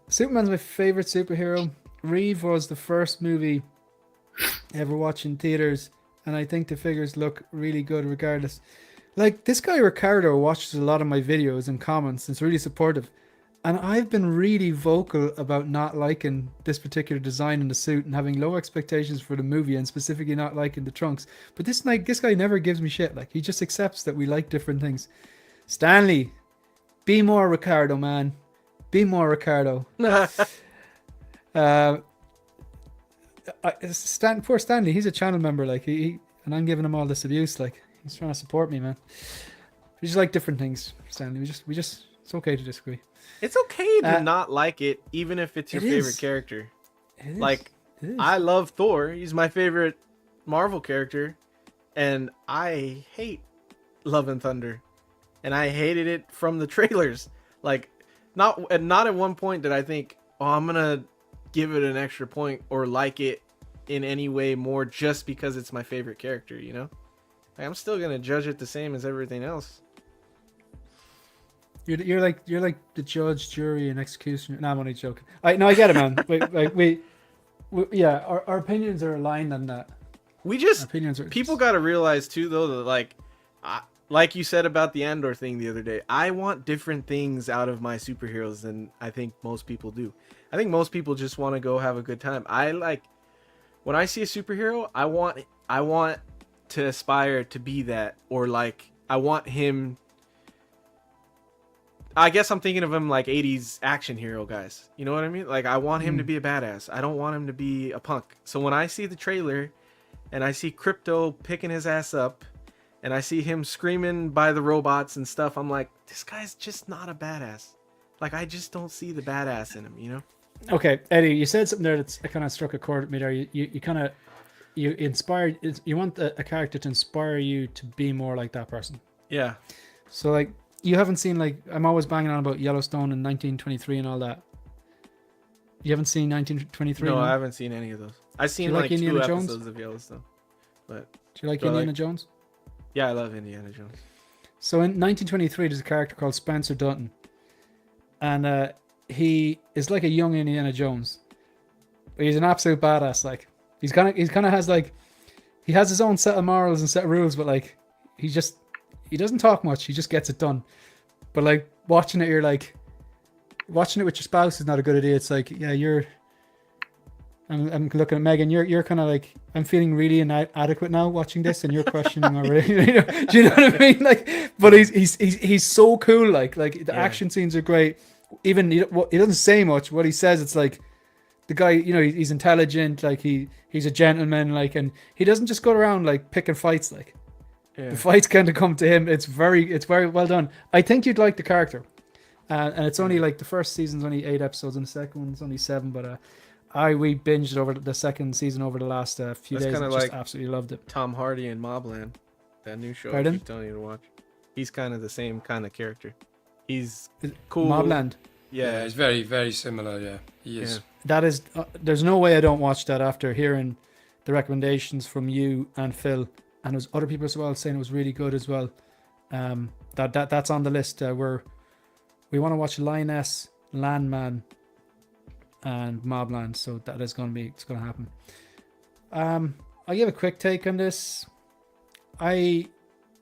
Superman's my favorite superhero. Reeve was the first movie ever watched in theaters, and I think the figures look really good regardless. Like, this guy Ricardo watches a lot of my videos and comments and is really supportive, and I've been really vocal about not liking this particular design in the suit and having low expectations for the movie and specifically not liking the trunks. But this guy never gives me shit. Like, he just accepts that we like different things. Stanley, be more Ricardo, man. Be more Ricardo. Poor Stanley, he's a channel member, like he and I'm giving him all this abuse, like he's trying to support me, man. We just like different things, Stanley. We just it's okay to disagree. It's okay to not like it, even if it's your favorite character. Like, I love Thor. He's my favorite Marvel character, and I hate Love and Thunder, and I hated it from the trailers. Like, not at one point did I think, oh, I'm gonna give it an extra point or like it in any way more just because it's my favorite character, you know? Like, I'm still gonna judge it the same as everything else. You're like the judge, jury, and executioner. No, I'm only joking. I get it, man. we yeah, our opinions are aligned on that. We just opinions are people got to realize too, though, that like you said about the Andor thing the other day, I want different things out of my superheroes than I think most people do. I think most people just want to go have a good time. When I see a superhero, I want to aspire to be that, or like I want him. I guess I'm thinking of him like 80s action hero guys. You know what I mean? Like, I want him to be a badass. I don't want him to be a punk. So when I see the trailer and I see Crypto picking his ass up and I see him screaming by the robots and stuff, I'm like, this guy's just not a badass. Like, I just don't see the badass in him, you know? Okay, Eddie, you said something there that's kind of struck a chord with me there. You want a character to inspire you to be more like that person. Yeah. So, like, you haven't seen, like, I'm always banging on about Yellowstone and 1923 and all that. You haven't seen 1923? No, I haven't seen any of those. I've seen like 2 episodes of Yellowstone. But do you like Indiana Jones? Yeah, I love Indiana Jones. So in 1923, there's a character called Spencer Dutton, and he is like a young Indiana Jones, but he's an absolute badass. Like, he has his own set of morals and set of rules, but like he doesn't talk much. He just gets it done. But like watching it with your spouse is not a good idea. It's like, yeah, I'm looking at Megan. You're kind of like, I'm feeling really inadequate now watching this, and you're questioning already. Do you know what I mean? Like, but he's so cool. Like the action scenes are great. Even he doesn't say much. What he says, it's like the guy. He's intelligent. Like he's a gentleman. Like, and he doesn't just go around like picking fights. Like, the fights kind of come to him. It's very well done. I think you'd like the character, and it's only like the first season's only 8 episodes, and the second one's only 7. But we binged over the second season over the last few days. Kind of just like absolutely loved it. Tom Hardy and Mobland. That new show I Pardon? keep telling you to watch. He's kind of the same kind of character. He's Is it cool. Mobland. Yeah, it's very, very similar. Yeah, he is. Yeah. That is, there's no way I don't watch that after hearing the recommendations from you and Phil, and there's other people as well saying it was really good as well. That's on the list. We want to watch Lioness, Landman, and Mobland, so that is it's going to happen. I'll give a quick take on this. I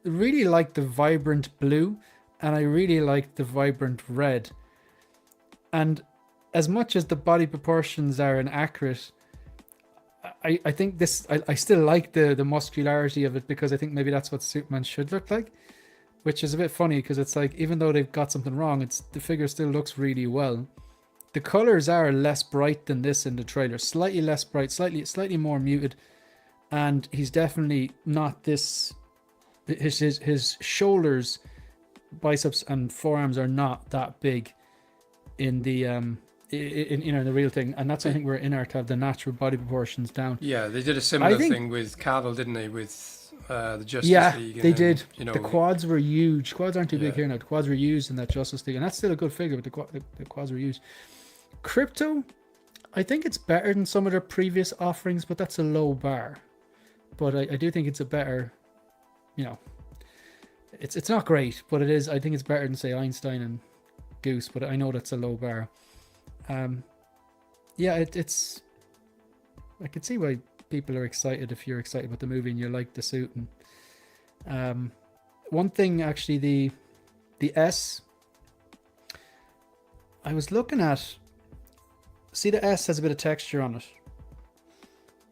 really like the vibrant blue, and I really like the vibrant red. And as much as the body proportions are inaccurate, I think this, I still like the muscularity of it, because I think maybe that's what Superman should look like, which is a bit funny because it's like, even though they've got something wrong, the figure still looks really well. The colors are less bright than this in the trailer, slightly less bright, slightly more muted, and he's definitely not this. His shoulders, biceps, and forearms are not that big in the in the real thing, and that's, I think, where INART have the natural body proportions down. Yeah, they did a similar thing with Cavill, didn't they? With the Justice League. Yeah, they did. You know, the quads were huge. Quads aren't too big here now. The quads were used in that Justice League, and that's still a good figure, but the quads were used. Crypto, I think it's better than some of their previous offerings, but that's a low bar. But I do think it's a better, it's not great, but it is. I think it's better than, say, Einstein and Goose, but I know that's a low bar. It's. I could see why people are excited if you're excited about the movie and you like the suit. And one thing, actually, the S. I was looking at. See, the S has a bit of texture on it.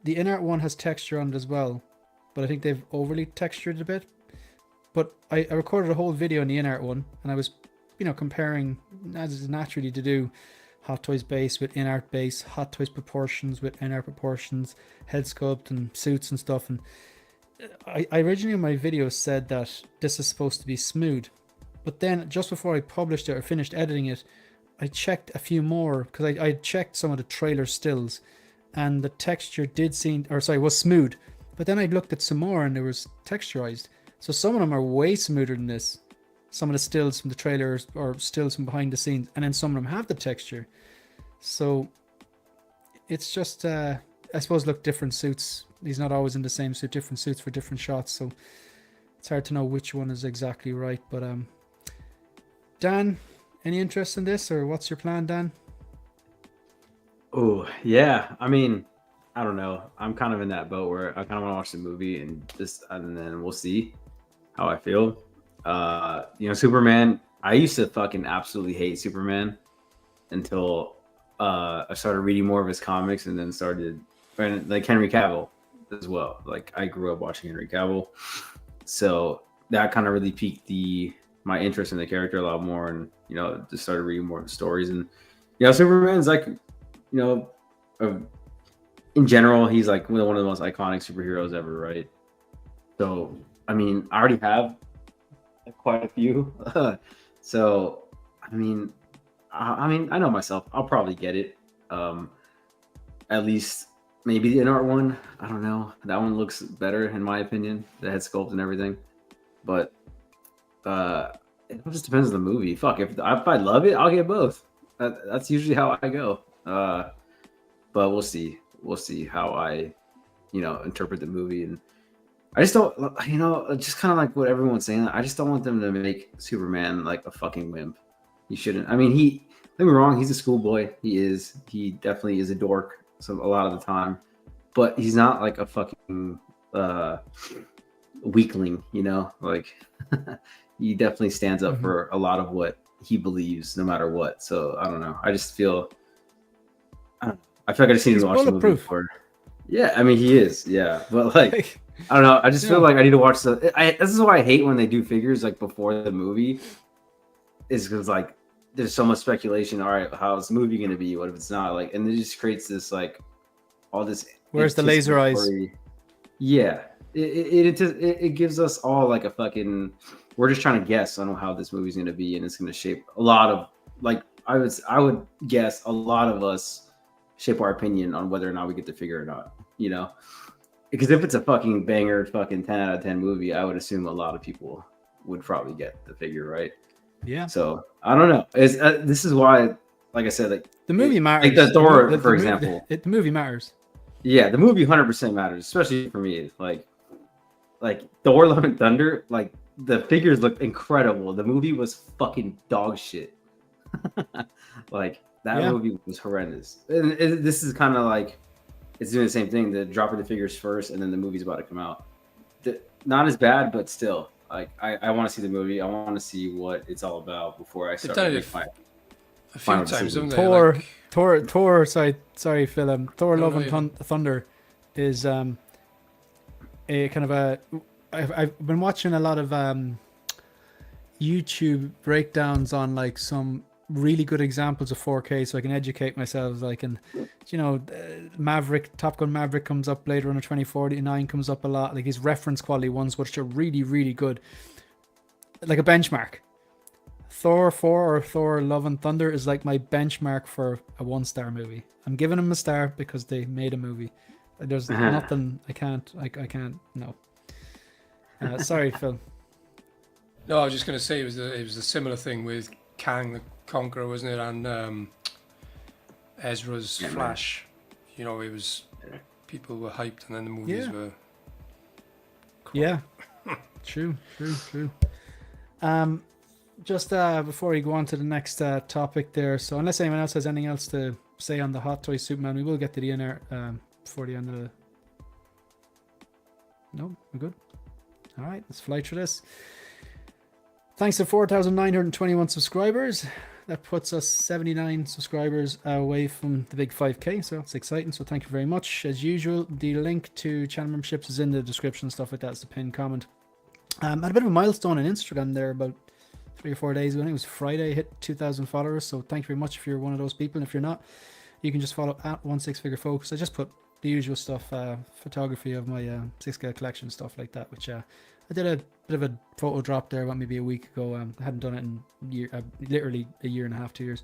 The INART one has texture on it as well, but I think they've overly textured it a bit. But I recorded a whole video on the INART one, and I was, comparing, as is naturally to do, Hot Toys base with INART base, Hot Toys proportions with INART proportions, head sculpt and suits and stuff. And I originally in my video said that this is supposed to be smooth, but then just before I published it or finished editing it, I checked a few more, because I checked some of the trailer stills, and the texture was smooth. But then I looked at some more and it was texturized. So some of them are way smoother than this. Some of the stills from the trailers or stills from behind the scenes, and then some of them have the texture. So it's just, I suppose, look, different suits. He's not always in the same suit, different suits for different shots. So it's hard to know which one is exactly right. But Dan, any interest in this, or what's your plan, Dan? Oh, yeah. I mean, I don't know. I'm kind of in that boat where I kind of want to watch the movie and then we'll see how I feel. Superman, I used to fucking absolutely hate Superman until I started reading more of his comics, and then like Henry Cavill as well. Like, I grew up watching Henry Cavill. So that kind of really piqued my interest in the character a lot more, and, just started reading more of the stories. And, Superman's like, in general, he's like one of the most iconic superheroes ever, right? So, I mean, I already have quite a few. So, I mean, I know myself. I'll probably get it. At least maybe the INART one. I don't know. That one looks better in my opinion. The head sculpt and everything. But it just depends on the movie. Fuck, if I love it, I'll get both. That's usually how I go. But we'll see. We'll see how I, interpret the movie. And I just don't, just kind of like what everyone's saying. I just don't want them to make Superman like a fucking wimp. He shouldn't. I mean, don't get me wrong, he's a schoolboy. He definitely is a dork a lot of the time. But he's not like a fucking weakling, like he definitely stands up for a lot of what he believes, no matter what. So I don't know. I just feel, I feel like I just need to watch the movie before. Yeah, I mean, he is. Yeah, but like, I don't know. I just feel like I need to watch this is why I hate when they do figures like before the movie, is because like there's so much speculation. All right, how's the movie going to be? What if it's not? Like, and it just creates this like all this. Where's the laser eyes? Yeah, it gives us all like a fucking. We're just trying to guess on how this movie's going to be, and it's going to shape a lot of like I would guess a lot of us shape our opinion on whether or not we get the figure or not. because if it's a fucking banger, fucking 10 out of 10 movie, I would assume a lot of people would probably get the figure, right? Yeah. So I don't know. This is why, like I said, like The movie matters. Like the Thor, The for movie- example. the movie matters. Yeah, the movie 100% matters, especially for me. Like Thor: Love and Thunder, like the figures look incredible. The movie was fucking dog shit. Like that Yeah. movie was horrendous. And this is kind of like it's doing the same thing. The dropping the figures first, and then the movie's about to come out. Not as bad, but still, like I want to see the movie. I want to see what it's all about before I start. done it Make my a few final times, decision. haven't they? Thor. Sorry, Phil. Thor: No, Love no, and Thunder is a kind of a. I've been watching a lot of YouTube breakdowns on like some really good examples of 4K, so I can educate myself. Like, and Top Gun Maverick comes up, Blade Runner 2049 comes up a lot. Like these reference quality ones, which are really, really good. Like a benchmark. Thor 4 or Thor Love and Thunder is like my benchmark for a 1-star movie. I'm giving them a star because they made a movie. There's nothing I can't no. Sorry, Phil. No, I was just going to say it was a similar thing with Kang the Conqueror, wasn't it? And Ezra's Flash. You know, it was people were hyped, and then the movies were. Yeah, true. Just before we go on to the next topic there, so unless anyone else has anything else to say on the Hot Toys Superman, we will get to the inner before the end of the. No, we're good. All right, let's fly through this. Thanks to 4,921 subscribers. That puts us 79 subscribers away from the big 5K, so it's exciting. So thank you very much. As usual, the link to channel memberships is in the description, stuff like that. It's the pinned comment. Had a bit of a milestone on Instagram there about 3 or 4 days ago. I think it was Friday. Hit 2,000 followers. So thank you very much if you're one of those people. And if you're not, you can just follow at 16figure focus. I just put the usual stuff, photography of my 6-scale collection, stuff like that, which I did a bit of a photo drop there about maybe a week ago. I hadn't done it in literally a year and a half, 2 years.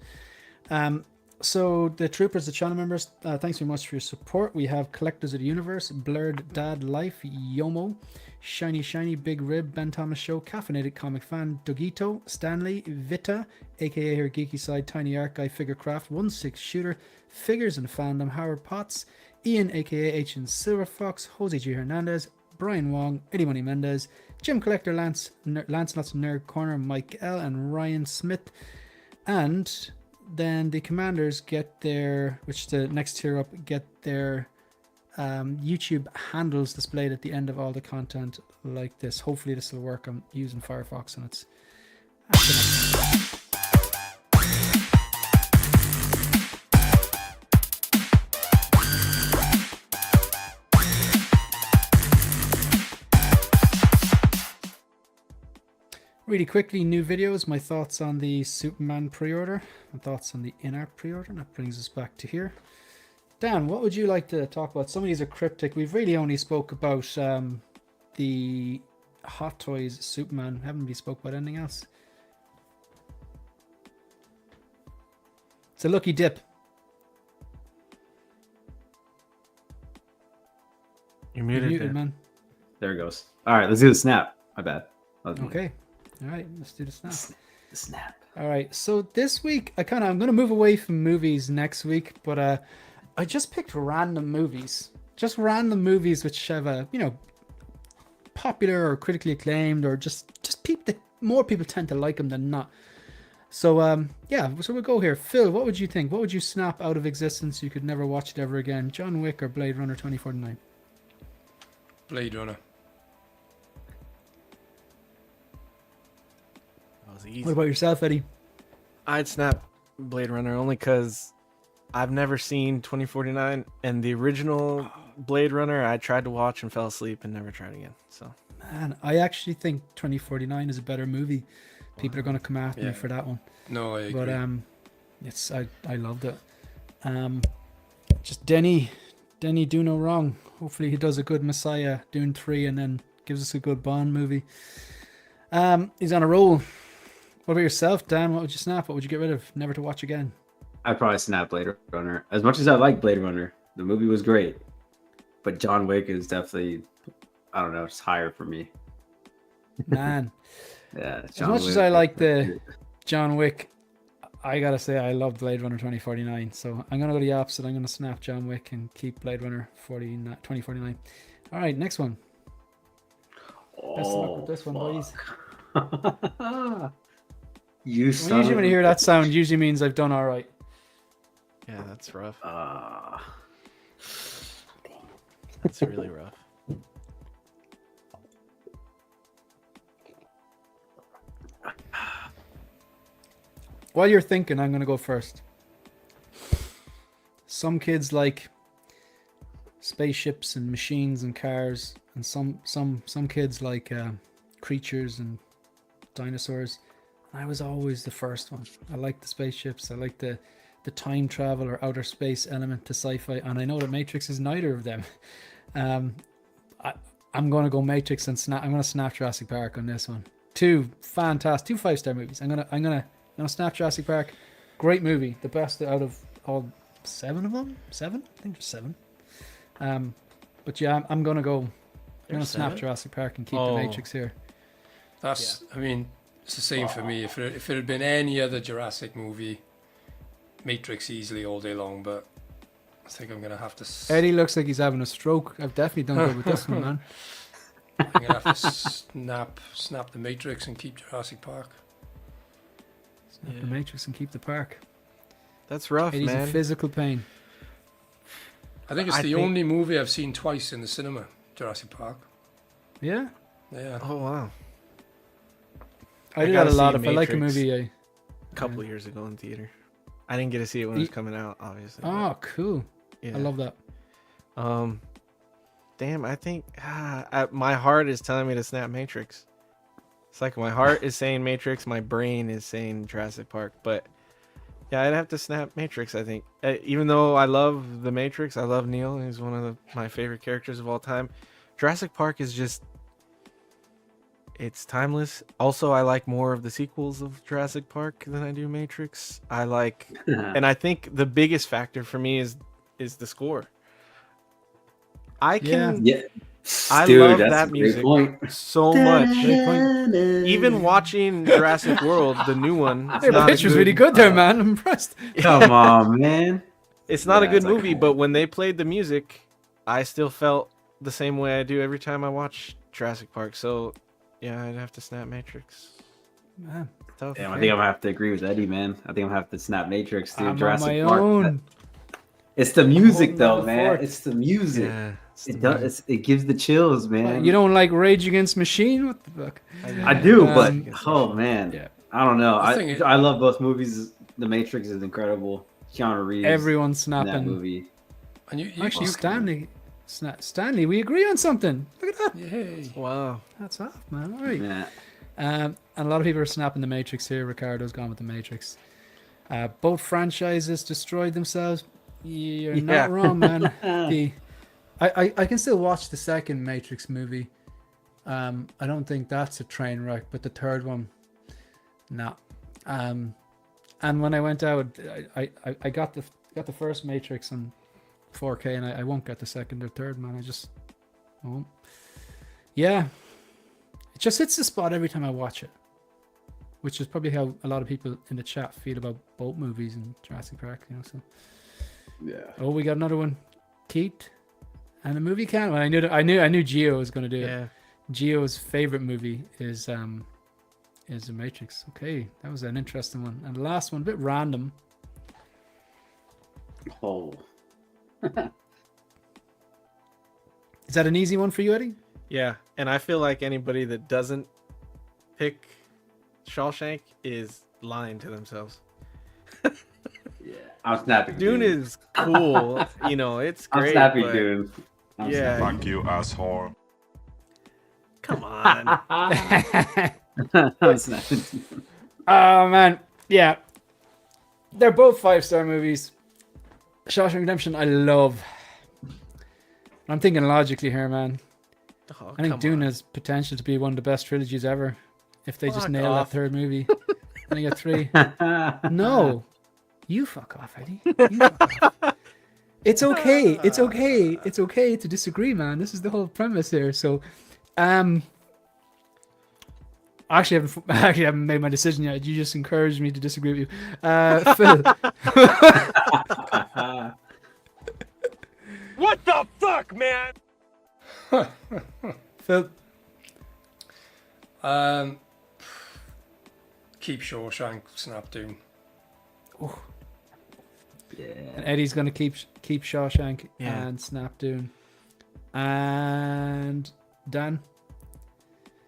So the troopers, the channel members, thanks very much for your support. We have Collectors of the Universe, Blurred Dad Life, Yomo, Shiny, Big Rib, Ben Thomas Show, Caffeinated Comic Fan, Dogito, Stanley, Vita, aka her geeky side, Tiny Art Guy, Figurecraft, 1/6 Shooter, Figures and Fandom, Howard Potts, Ian, aka H and Silver Fox, Jose G. Hernandez, Brian Wong, Eddie Money Mendez, Jim Collector, Lancelot's Nerd Corner, Mike L, and Ryan Smith. And then the commanders get their, which the next tier up, get their YouTube handles displayed at the end of all the content like this. Hopefully this will work. I'm using Firefox and it's really quickly, new videos, my thoughts on the Superman pre-order, my thoughts on the INART pre-order. That brings us back to here. Dan, what would you like to talk about? Some of these are cryptic. We've really only spoke about the Hot Toys Superman. Haven't really spoke about anything else. It's a lucky dip. You're You're muted, muted, man. There it goes. All right, let's do the snap. My bad. Okay. All right, let's do the snap. The snap. All right, so this week I'm going to move away from movies next week, but I just picked random movies, which have a popular or critically acclaimed, or just people that more people tend to like them than not. So so we'll go here. Phil, what would you think? What would you snap out of existence? You could never watch it ever again. John Wick or Blade Runner 2049? Blade Runner. Easy. What about yourself, Eddie? I'd snap Blade Runner only because I've never seen 2049, and the original Blade Runner I tried to watch and fell asleep and never tried again. So, Man, I actually think 2049 is a better movie. People are going to come after me for that one. No, I agree. But I loved it. Just Denny do no wrong. Hopefully he does a good Messiah Dune 3 and then gives us a good Bond movie. He's on a roll. What about yourself, Dan? What would you snap? What would you get rid of? Never to watch again? I'd probably snap Blade Runner. As much as I like Blade Runner, the movie was great. but John Wick is definitely, I don't know, it's higher for me. Man, Yeah, as much as I like the John Wick, I gotta say I love Blade Runner 2049. So I'm gonna go the opposite. I'm gonna snap John Wick and keep Blade Runner 2049. All right, next one. Best of luck with this one, boys. You Usually when you hear that sound, usually means I've done all right. Yeah, that's rough. Ah. That's really rough. While you're thinking, I'm gonna go first. Some kids like spaceships and machines and cars, and some kids like creatures and dinosaurs. I was always the first one. I like the spaceships. I like the time travel or outer space element to sci-fi, and I know that Matrix is neither of them. I'm going to go Matrix and snap. I'm going to snap Jurassic Park on this one. Two fantastic, 2 5-star movies. I'm gonna snap Jurassic Park. Great movie, the best out of all 7 of them. 7? I think there's 7. But yeah, I'm gonna go. I'm gonna snap 7? Jurassic Park and keep the Matrix here. That's, I mean, it's the same for me. If it had been any other Jurassic movie, Matrix easily all day long, but I think I'm gonna have to. Eddie looks like he's having a stroke. I've definitely done good with this one, man. I'm gonna have to snap the Matrix and keep Jurassic Park. Snap the Matrix and keep the park. That's rough, Eddie's man. in physical pain. I think it's I the think- only movie I've seen twice in the cinema, Jurassic Park. Yeah, Yeah. Oh wow. I do gotta that a lot. see If I like a Matrix. movie, A couple years ago in theater. I didn't get to see it when it was coming out, obviously. but oh, cool. yeah. I love that. Damn, I think my heart is telling me to snap Matrix. It's like my heart is saying Matrix, my brain is saying Jurassic Park, but yeah, I'd have to snap Matrix. I think, even though I love the Matrix, I love Neo. He's one of my favorite characters of all time. Jurassic Park is just, it's timeless. Also, I like more of the sequels of Jurassic Park than I do Matrix. I like, and I think the biggest factor for me is the score. I can, Yeah. I Dude, love that's that a great music point. so much. Even watching Jurassic World, the new one, it's Your not a picture's really good there, man. I'm impressed. Come on, man. It's not a Yeah, good it's like- movie, but when they played the music, I still felt the same way I do every time I watch Jurassic Park. So, yeah, I'd have to snap Matrix. Man, Tough. Damn, I think I'm gonna have to agree with Eddie, man. I think I'm gonna have to snap Matrix, dude. I'm on Jurassic my Park. own. It's the music, Holding though, down the man. fort. It's the music. Yeah, it's It the does. It gives the chills, man. You don't like Rage Against Machine? What the fuck? I do, but Um, oh man, yeah. I don't know. The thing is- I love both movies. The Matrix is incredible. Keanu Reeves Everyone's in that snapping. movie. And you Actually, you- Stanley, we agree on something. Look at that. Yay. Wow. That's off, man. All right. Yeah. And a lot of people are snapping the Matrix here. Ricardo's gone with the Matrix. Both franchises destroyed themselves. You're Yeah. not wrong, man. I can still watch the second Matrix movie. I don't think that's a train wreck, but the third one, nah. And when I went out, I got the first Matrix on 4K, and I won't get the second or third, man. I won't. Yeah, it just hits the spot every time I watch it, which is probably how a lot of people in the chat feel about both movies and Jurassic Park. You know, so. Yeah. Oh, we got another one, Keith, and the movie can. Well, I knew Gio was going to do it. Yeah. Gio's favorite movie is The Matrix. Okay, that was an interesting one. And the last one, a bit random. Oh. Is that an easy one for you, Eddie? Yeah, and I feel like anybody that doesn't pick Shawshank is lying to themselves. Yeah. I'm snapping. Dune is cool, you know, it's I'm great. snapping but Dune. I'm Yeah. snapping. Fuck you, asshole. Come on. I'm snapping Dune. Oh man, yeah, they're both 5-star movies. Shawshank Redemption, I love. I'm thinking logically here, man. Oh, I think come Dune on. has potential to be one of the best trilogies ever. If they just Fuck nail off. that third movie, then you get 3. No, you fuck off, Eddie. You fuck off. It's okay. It's okay. It's okay to disagree, man. This is the whole premise here. So, I actually haven't made my decision yet. You just encouraged me to disagree with you, Phil. What the fuck, man? Phil, Keep Shawshank, snap Dune. Yeah. and Eddie's gonna keep Shawshank Yeah. and Snap Dune, and Dan.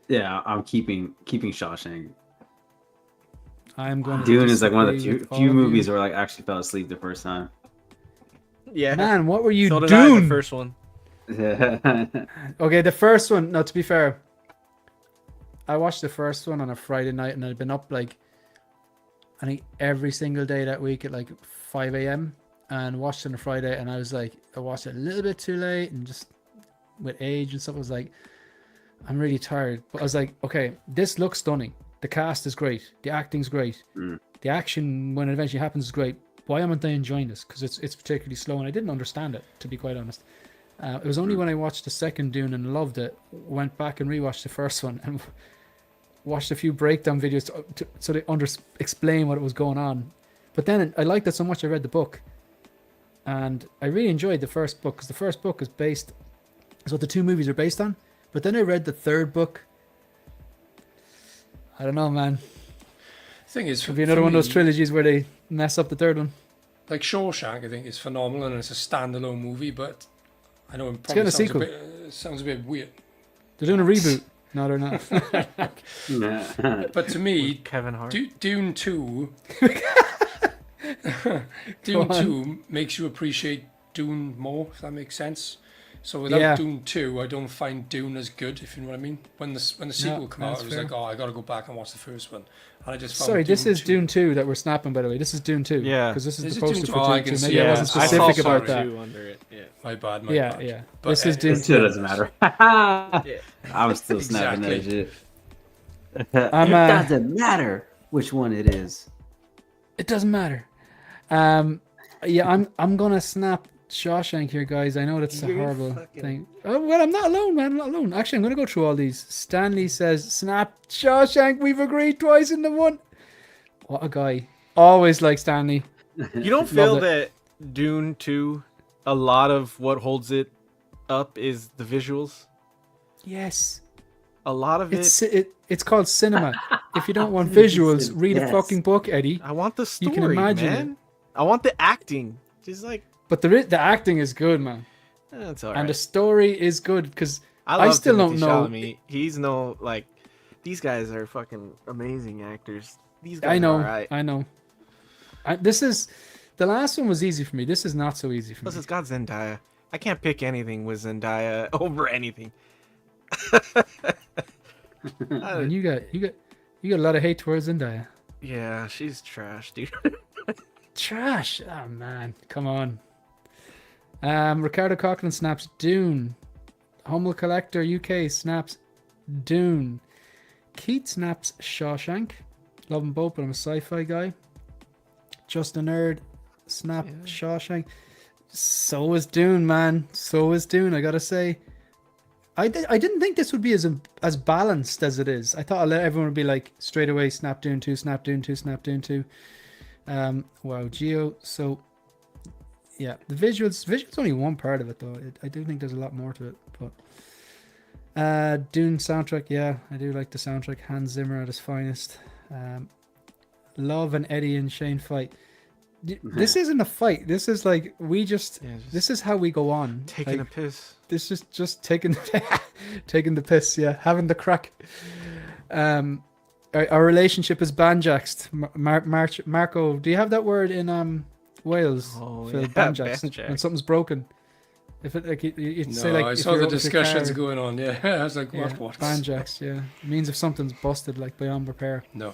Yeah, I'm keeping Shawshank. I'm going to Dune is like one of the disagree with all few of you. movies where I actually fell asleep the first time. Yeah. Man, what were you So did I, the doing? first one. Okay, the first one. No, to be fair, I watched the first one on a Friday night, and I'd been up like, I think every single day that week at like 5 a.m. and watched it on a Friday, and I was like, I watched it a little bit too late, and just with age and stuff, I was like, I'm really tired. But I was like, okay, this looks stunning. The cast is great. The acting's great. The action, when it eventually happens, is great. Why am I enjoying this? Because it's particularly slow, and I didn't understand it, to be quite honest. It was only when I watched the second Dune and loved it, went back and rewatched the first one and watched a few breakdown videos so they explain what was going on. But then I liked it so much I read the book, and I really enjoyed the first book because the first book is what the two movies are based on. But then I read the third book. I don't know, man. Thing is, It'll be another one of those trilogies where they mess up the third one. Like Shawshank, I think is phenomenal and it's a standalone movie, but I know it getting probably a sounds sequel. sounds a bit weird. They're doing a reboot. No, they're not. But to me, Kevin Hart. Dune 2 Go Dune on. 2 makes you appreciate Dune more, if that makes sense. So without Yeah. Dune 2, I don't find Dune as good, if you know what I mean. When the sequel came out, that's I was fair. like, oh, I got to go back and watch the first one. And I just found Sorry, this is 2. Dune 2 that we're snapping, by the way. This is Dune 2. Yeah. Because this is Is the it Dune poster 2? for Oh, I Dune 2. can see Maybe it. I wasn't I specific saw about sorry. that. Two under it. Yeah. My bad, Yeah, bad. yeah. But, This is Dune It still 2. doesn't matter. I'm still snapping that Exactly. shit. I'm, It doesn't matter which one it is. It doesn't matter. Yeah, I'm gonna snap Shawshank here, guys. I know that's a horrible thing. Oh, well, I'm not alone, man. I'm not alone. Actually, I'm gonna go through all these. Stanley says, "Snap Shawshank." We've agreed twice in the one. What a guy! Always like Stanley. You don't feel Loved that Dune 2, a lot of what holds it up is the visuals? Yes, A lot of it's called cinema. If you don't want visuals, read a Yes. fucking book, Eddie. I want the story, You can imagine man. I want the acting. Just like, But the acting is good, man, that's all and right. the story is good because I I love still Timothée don't know. Chalamet. He's no, like, these guys are fucking amazing actors. These guys I know, are alright. I know. This is the last one was easy for me. This is not so easy for Plus, me. it's got Zendaya. I can't pick anything with Zendaya over anything. And you got a lot of hate towards Zendaya. Yeah, she's trash, dude. Trash. Oh man, come on. Ricardo Coughlin snaps Dune. Hummel Collector UK snaps Dune. Keith snaps Shawshank. Love them both, but I'm a sci-fi guy. Just a nerd. Snap Shawshank. So is Dune, man. So is Dune. I gotta say, I didn't think this would be as balanced as it is. I thought everyone would be like straight away snap Dune 2, snap Dune 2, snap Dune 2. Wow, Geo. So yeah, the visuals only one part of it though. I do think there's a lot more to it. But Dune soundtrack, yeah, I do like the soundtrack. Hans Zimmer at his finest. Love and Eddie and Shane fight. This isn't a fight. This is like just this is how we go on. Taking Like, a piss. this is just taking taking the piss, yeah, having the crack. Our relationship is banjaxed. Marco, do you have that word in Wales? Oh, Phil? yeah, Banjaxed. banjaxed. When something's broken. If it like you No, say like I if saw you're the over discussions car, going on. Yeah, I was like, yeah, what? banjaxed, yeah. It means if something's busted, like beyond repair. No.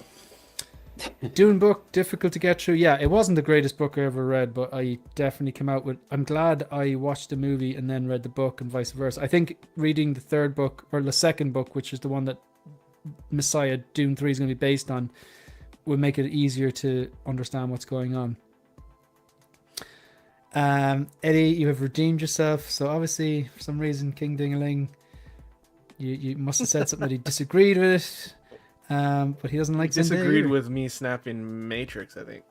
Dune book, difficult to get through. Yeah, it wasn't the greatest book I ever read, but I definitely came out with. I'm glad I watched the movie and then read the book and vice versa. I think reading the third book or the second book, which is the one that Messiah Dune 3 is going to be based on, will make it easier to understand what's going on. Eddie, you have redeemed yourself. So obviously, for some reason, King Dingaling, you must have said something that he disagreed with. But he doesn't like Disagreed Zendaya. with me snapping Matrix, I think.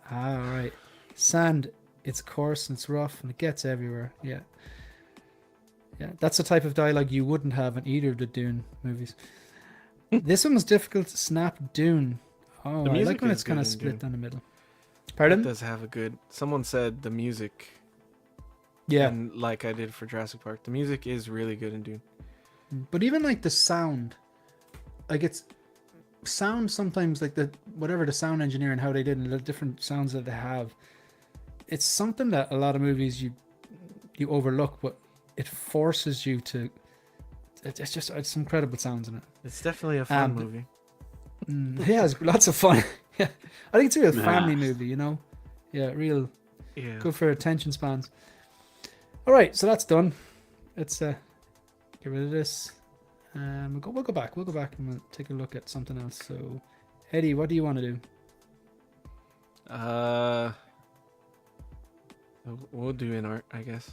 Ah, all right. Sand, it's coarse and it's rough and it gets everywhere. Yeah. Yeah, that's the type of dialogue you wouldn't have in either of the Dune movies. This one was difficult to snap Dune. Oh, The I music like when is it's kind of good in split Dune. down the middle. It Pardon? does have a good. Someone said the music, Yeah. and like I did for Jurassic Park, the music is really good in Dune. But even like the sound, like it's sound sometimes like the whatever the sound engineer and how they did and the different sounds that they have. It's something that a lot of movies you overlook, but it forces you to. It's incredible sounds in it. It's definitely a fun Um, movie. Yeah, it's lots of fun. Yeah, I think it's a real family Nice. movie. You know, yeah, real Yeah. good for attention spans. All right, so that's done. Let's get rid of this. We'll go back. We'll go back and we'll take a look at something else. So, Eddie, what do you want to do? We'll do in art, I guess.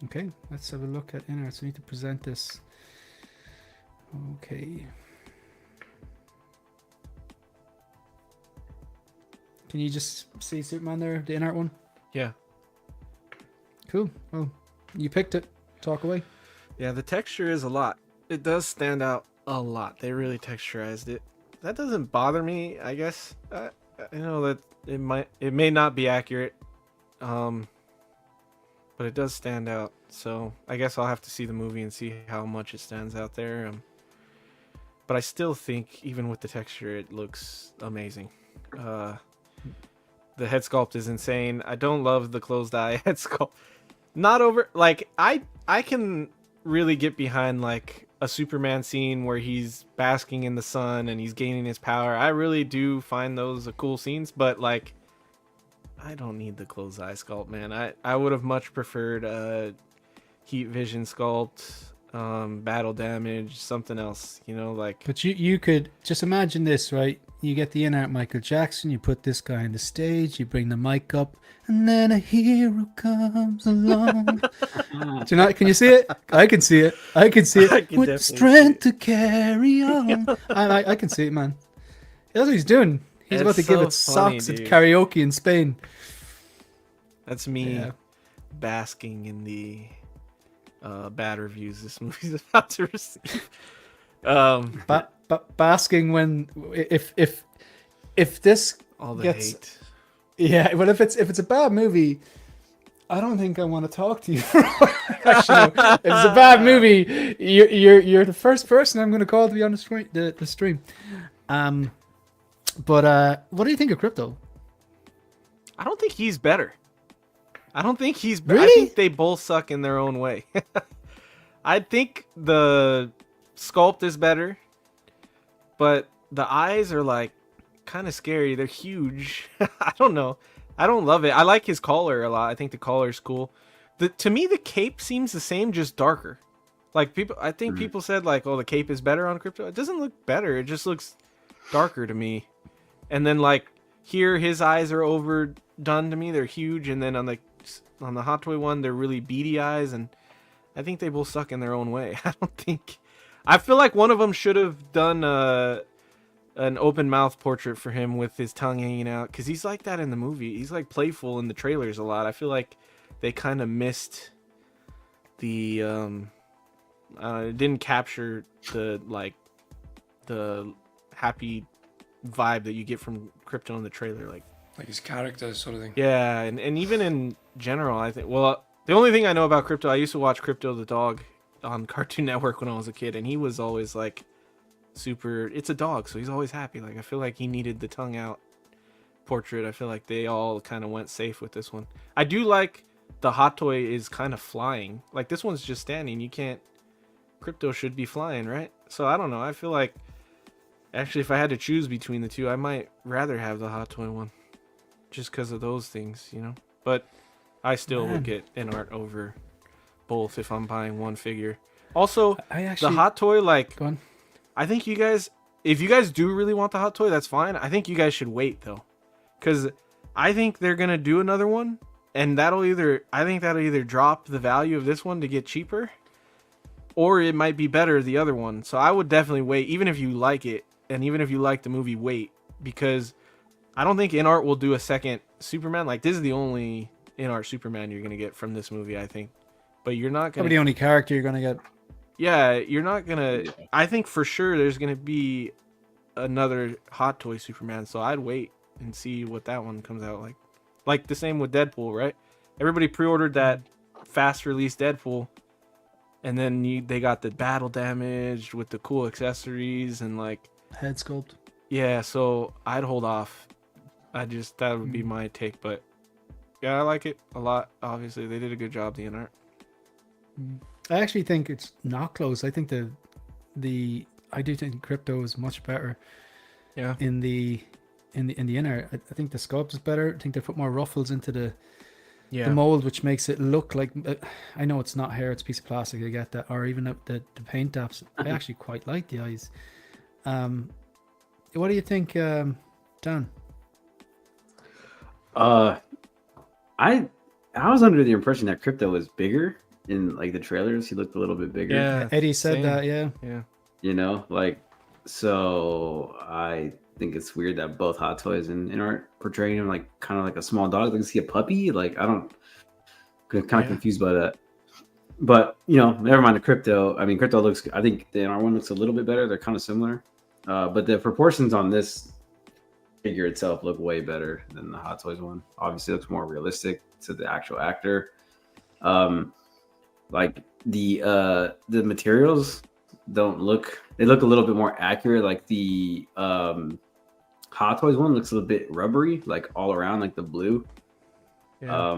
Okay, let's have a look at InArt. So we need to present this. Okay. Can you just see Superman there, the InArt one? Yeah. Cool. Well, you picked it. Talk away. Yeah, the texture is a lot. It does stand out a lot. They really texturized it. That doesn't bother me, I guess. I know that it may not be accurate, but it does stand out. So I guess I'll have to see the movie and see how much it stands out there. But I still think, even with the texture, it looks amazing. The head sculpt is insane. I don't love the closed eye head sculpt. Not over. Like I can really get behind like a Superman scene where he's basking in the sun and he's gaining his power. I really do find those cool scenes, but like I don't need the closed eye sculpt, man. I would have much preferred heat vision sculpt, battle damage, something else, you know, like But you could just imagine this, right? You get the InArt Michael Jackson, you put this guy on the stage, you bring the mic up, and then a hero comes along. Do you not? Can you see it? I can see it. I can see it. I can With definitely strength to carry on. I can see it, man. That's what he's doing. He's about to It's give so it funny, socks at dude. karaoke in Spain. that's me Yeah. basking in the bad reviews this movie's about to receive. Basking when if this All the gets hate. yeah, well if it's a bad movie, I don't think I want to talk to you. Actually, no. If it's a bad movie, you're the first person I'm going to call to be on the stream. But what do you think of Crypto? I don't think he's better. I don't think he's I Really? think they both suck in their own way. I think the sculpt is better, but the eyes are like kind of scary. They're huge. I don't know. I don't love it. I like his collar a lot. I think the collar is cool. To me, the cape seems the same, just darker. Like I think people said like, "Oh, the cape is better on Crypto." It doesn't look better. It just looks darker to me. And then like here, his eyes are overdone to me. They're huge, and then on the Hot Toy one, they're really beady eyes, and I think they both suck in their own way. I feel like one of them should have done an open mouth portrait for him with his tongue hanging out, because he's like that in the movie. He's like playful in the trailers a lot. I feel like they kind of missed the it didn't capture the happy vibe that you get from Krypto in the trailer. Like his character sort of thing. yeah, and even in general, I think. Well, the only thing I know about Crypto, I used to watch Crypto the dog on Cartoon Network when I was a kid, and he was always like super. It's a dog, so he's always happy. Like I feel like he needed the tongue out portrait. I feel like they all kind of went safe with this one. I do like the Hot Toy is kind of flying. Like this one's just standing. You can't. Crypto should be flying, right? So I don't know. I feel like actually, if I had to choose between the two, I might rather have the Hot Toy one. Just because of those things, you know. But I still would get an art over both if I'm buying one figure. Also, the Hot Toy, like, Go on. I think you guys, if you guys do really want the Hot Toy, that's fine. I think you guys should wait though, because I think they're gonna do another one, and I think that'll either drop the value of this one to get cheaper, or it might be better the other one. So I would definitely wait, even if you like it, and even if you like the movie, wait, because I don't think InArt will do a second Superman. Like, this is the only InArt Superman you're gonna get from this movie, I think. But you're not gonna. Probably the only character you're gonna get. Yeah, you're not gonna. I think for sure there's gonna be another Hot Toy Superman. So I'd wait and see what that one comes out like. Like the same with Deadpool, right? Everybody pre-ordered that fast release Deadpool, and then they got the battle damage with the cool accessories and like Head sculpt. Yeah, so I'd hold off. That would be my take, but yeah, I like it a lot. Obviously, they did a good job, the InArt. I actually think it's not close. I think I do think Crypto is much better. Yeah. In the InArt, I think the sculpt is better. I think they put more ruffles into the mold, which makes it look like. I know it's not hair; it's a piece of plastic. I get that, or even the paint apps. I actually quite like the eyes. What do you think, Dan? I was under the impression that Crypto was bigger in like the trailers. He looked a little bit bigger. Yeah, Eddie said that. Yeah. You know, like, so I think it's weird that both Hot Toys and InArt portraying him like kind of like a small dog. Like, is he a puppy? Like, I'm kind of confused by that. But you know, never mind the Crypto. I mean, Crypto looks. I think the InArt one looks a little bit better. They're kind of similar, but the proportions on this figure itself look way better than the Hot Toys one. Obviously, it looks more realistic to the actual actor. Like the materials don't look. They look a little bit more accurate. Like the Hot Toys one looks a little bit rubbery, like all around, like the blue. Yeah.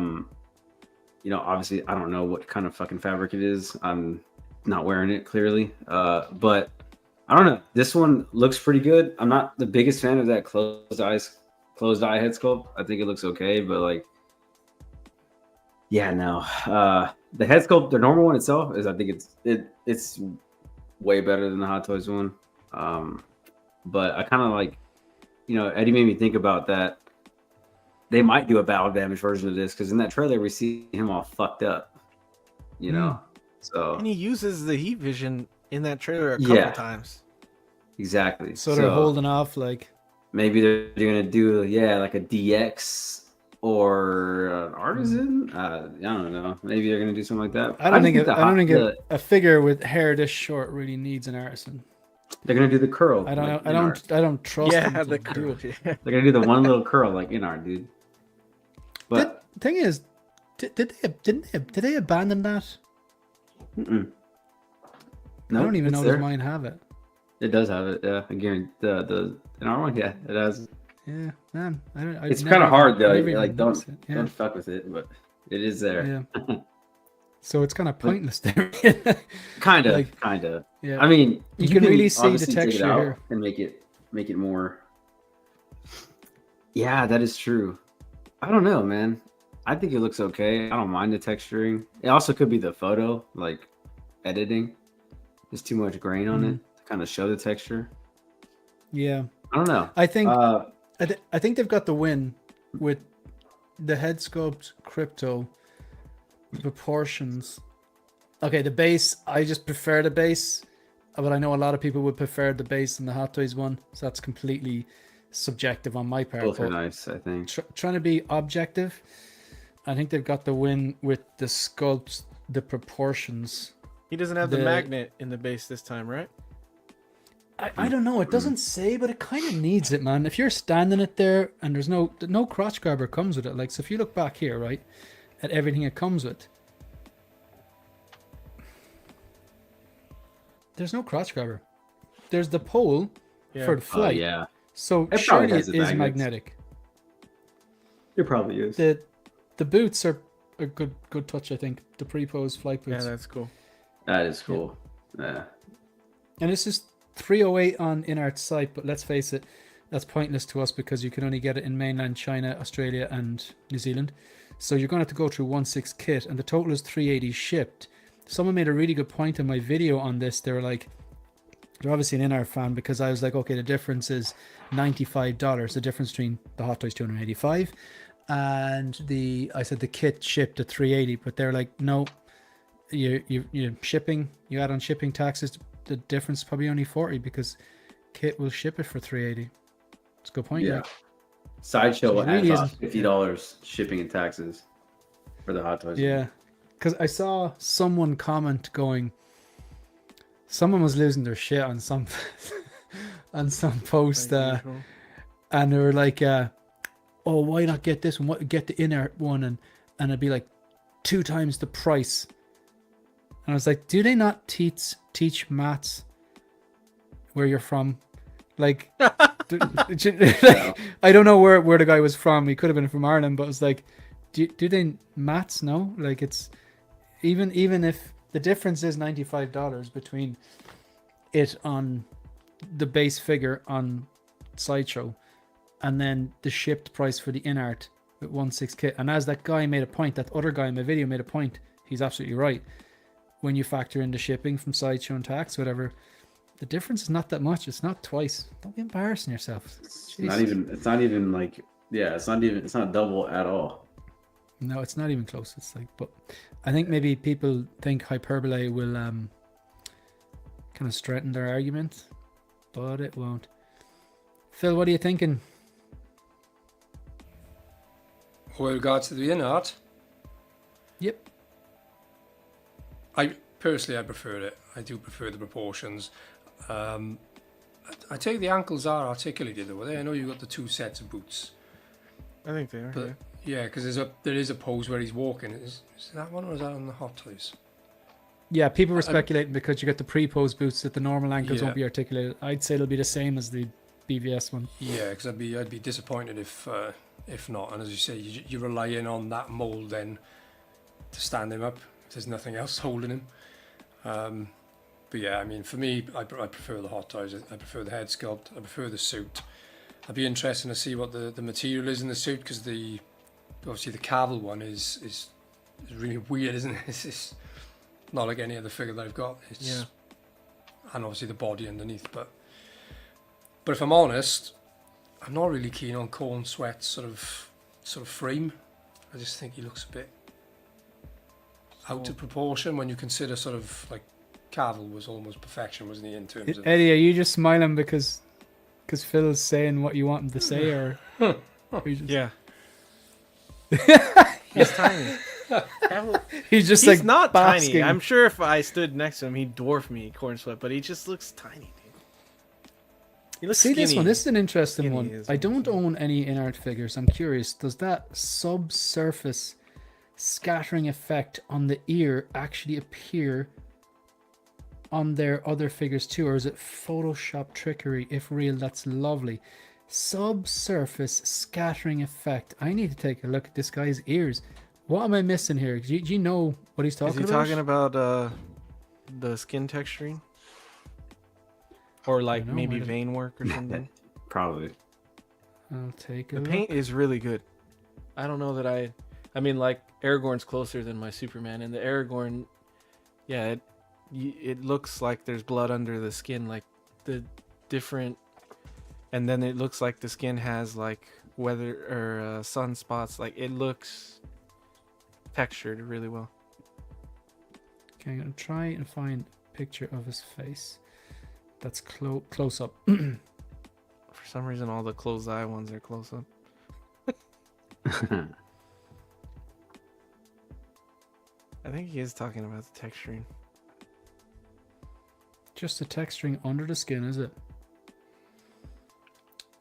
You know, obviously, I don't know what kind of fucking fabric it is. I'm not wearing it clearly, but I don't know. This one looks pretty good. I'm not the biggest fan of that closed eye head sculpt. I think it looks okay, but like, yeah, no. The head sculpt, the normal one itself, I think it's way better than the Hot Toys one. But I kind of like, you know, Eddie made me think about that. They might do a battle damage version of this because in that trailer we see him all fucked up, you know. So and he uses the heat vision in that trailer a couple times. Exactly. So they're holding off, like maybe they're gonna do like a DX or an Artisan. I don't know. Maybe they're gonna do something like that. I don't think a figure with hair this short really needs an Artisan. They're gonna do the curl. I don't trust them to do it. They're gonna do the one little curl like InArt, dude. But the thing is, did they abandon that? No, I don't even know does mine have it. It does have it. Yeah, again, the InArt one, yeah, it has. Yeah, man. It's kind of hard though. Like don't fuck with it, but it is there. Yeah. So it's kind of pointless there. kind of. Yeah. I mean, you can really see the texture here and make it more. Yeah, that is true. I don't know, man. I think it looks okay. I don't mind the texturing. It also could be the photo, like editing. There's too much grain on it to kind of show the texture. Yeah. I don't know. I think I think they've got the win with the head sculpt, Crypto, proportions. Okay, the base, I just prefer the base, but I know a lot of people would prefer the base than the Hot Toys one, so that's completely subjective on my part. Both are nice, I think. Trying to be objective, I think they've got the win with the sculpts, the proportions. He doesn't have the magnet in the base this time, right? I don't know. It doesn't say, but it kind of needs it, man. If you're standing it there and there's no crotch grabber comes with it. Like, so if you look back here, right, at everything it comes with, there's no crotch grabber. There's the pole for the flight. Yeah. So surely it is magnetic. It probably is. The boots are a good touch, I think. The pre-pose flight boots. Yeah, that's cool. That is cool. Yeah. And this is $308 on InArt's site, but let's face it, that's pointless to us because you can only get it in mainland China, Australia, and New Zealand. So you're going to have to go through 1/6 kit, and the total is $380 shipped. Someone made a really good point in my video on this. They were like, they're obviously an InArt fan because I was like, okay, the difference is $95. The difference between the Hot Toys 285 and I said the kit shipped at 380, but they're like, no, you shipping, you add on shipping taxes, the difference is probably only 40 because kit will ship it for 380. It's a good point. Yeah. Like, Sideshow So it really adds on isn't- $50 shipping and taxes for the Hot Toys. yeah, because I saw someone comment going, someone was losing their shit on some on some post, Like usual. and they were like, oh, why not get this one? What, get the inner one, and it'd be like 2 times the price. And I was like, do they not teach maths where you're from? Like, I don't know where the guy was from. He could have been from Ireland, but it's like, do they maths? No, like it's even if the difference is $95 between it on the base figure on Sideshow and then the shipped price for the INART with 1/6 kit. And as that guy made a point, that other guy in my video made a point, he's absolutely right. When you factor in the shipping from Sideshow and tax, whatever, the difference is not that much. It's not twice. Don't be embarrassing yourself. It's not even like, yeah, it's not double at all. No, it's not even close. It's like, but I think maybe people think hyperbole will kind of strengthen their argument, but it won't. Phil, what are you thinking? With regards to the INART, Yep. I prefer it. I do prefer the proportions. I take the ankles are articulated though. I know you've got the 2 sets of boots, I think they are. but Yeah. yeah, because there is a pose where he's walking. Is that one or is that on the Hot Toys? Yeah, people were speculating because you got the pre-pose boots that the normal ankles Yeah. won't be articulated. I'd say it'll be the same as the BVS one. Yeah, because I'd be disappointed if not. And as you say, you're relying on that mold then to stand him up. There's nothing else holding him. But yeah, I mean, for me, I prefer the Hot Toys. I prefer the head sculpt. I prefer the suit. I'd be interested to see what the material is in the suit, because obviously the Cavill one is really weird, isn't it? It's not like any other figure that I've got. It's, Yeah. And obviously the body underneath. But if I'm honest, I'm not really keen on Corn Sweat's sort of frame. I just think he looks a bit out of proportion when you consider sort of like Cavill was almost perfection, wasn't he, in terms of... Eddie, are you just smiling because Phil's saying what you want him to say, or are you just... Yeah. He's tiny. he's just He's like not basking. tiny. I'm sure if I stood next to him, he'd dwarf me, Corn Sweat, but he just looks tiny, dude. He looks See skinny. this one. This is an interesting Skinny one. is I what don't I'm saying. own any INART figures. I'm curious. Does that subsurface scattering effect on the ear actually appear on their other figures too, or is it Photoshop trickery? If real, that's lovely. Subsurface scattering effect. I need to take a look at this guy's ears. What am I missing here? Do you know what he's Is talking he about? talking about the skin texturing? Or like know, maybe might have- vein work or something? Probably. I'll take a The look. paint is really good. I don't know that I mean, like, Aragorn's closer than my Superman, and the Aragorn, yeah, it looks like there's blood under the skin, like the different, and then it looks like the skin has like weather or sunspots. Like, it looks textured really well. Okay, I'm gonna try and find a picture of his face. That's close up. For some reason, all the closed eye ones are close up. I think he is talking about the texturing. Just the texturing under the skin, is it?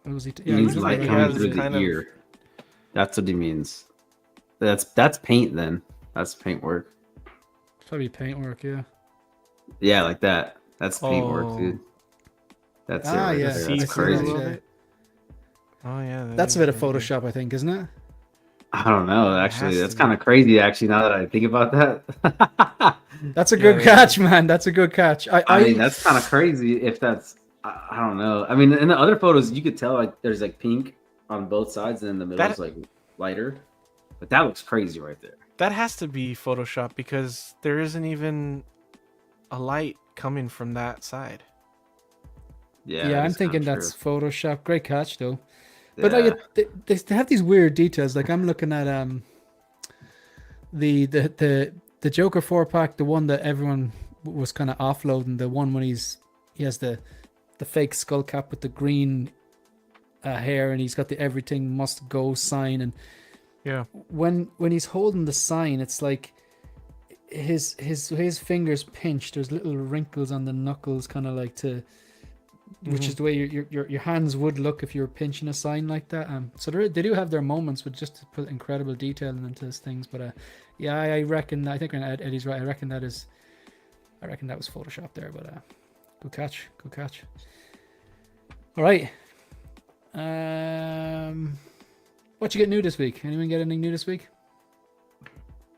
What was he? He means he's light looking he at coming has it. through the kind of- ear. That's what he means. That's paint then. That's paint work. Probably paintwork, yeah. Yeah, like that. That's paint work, Oh. dude. That's Ah, it. Right yeah. there. See That's through a crazy. little Yeah. bit. Oh yeah, that That's a is bit of really good. Photoshop, I think, isn't it? I don't know. It Actually, has that's to kind of crazy. Actually, now that I think about that. That's a Yeah, good that catch, man. That's a good catch. I mean, that's kind of crazy. If that's, I don't know. I mean, in the other photos, you could tell like there's like pink on both sides, and in the middle is like lighter. But that looks crazy right there. That has to be Photoshop because there isn't even a light coming from that side. Yeah, yeah, that I'm is thinking kinda that's Photoshop. Great catch, though. But Yeah. like they have these weird details. Like I'm looking at the Joker 4-pack, the one that everyone was kind of offloading, the one when he has the fake skull cap with the green hair, and he's got the everything must go sign, and Yeah. when he's holding the sign, it's like his fingers pinched. There's little wrinkles on the knuckles, kind of like to, which is the way your hands would look if you were pinching a sign like that. So they do have their moments with just to put incredible detail into these things. But yeah, I reckon, I think Eddie's right. I reckon that was Photoshop there. But good catch. All right. What you get new this week? Anyone get anything new this week?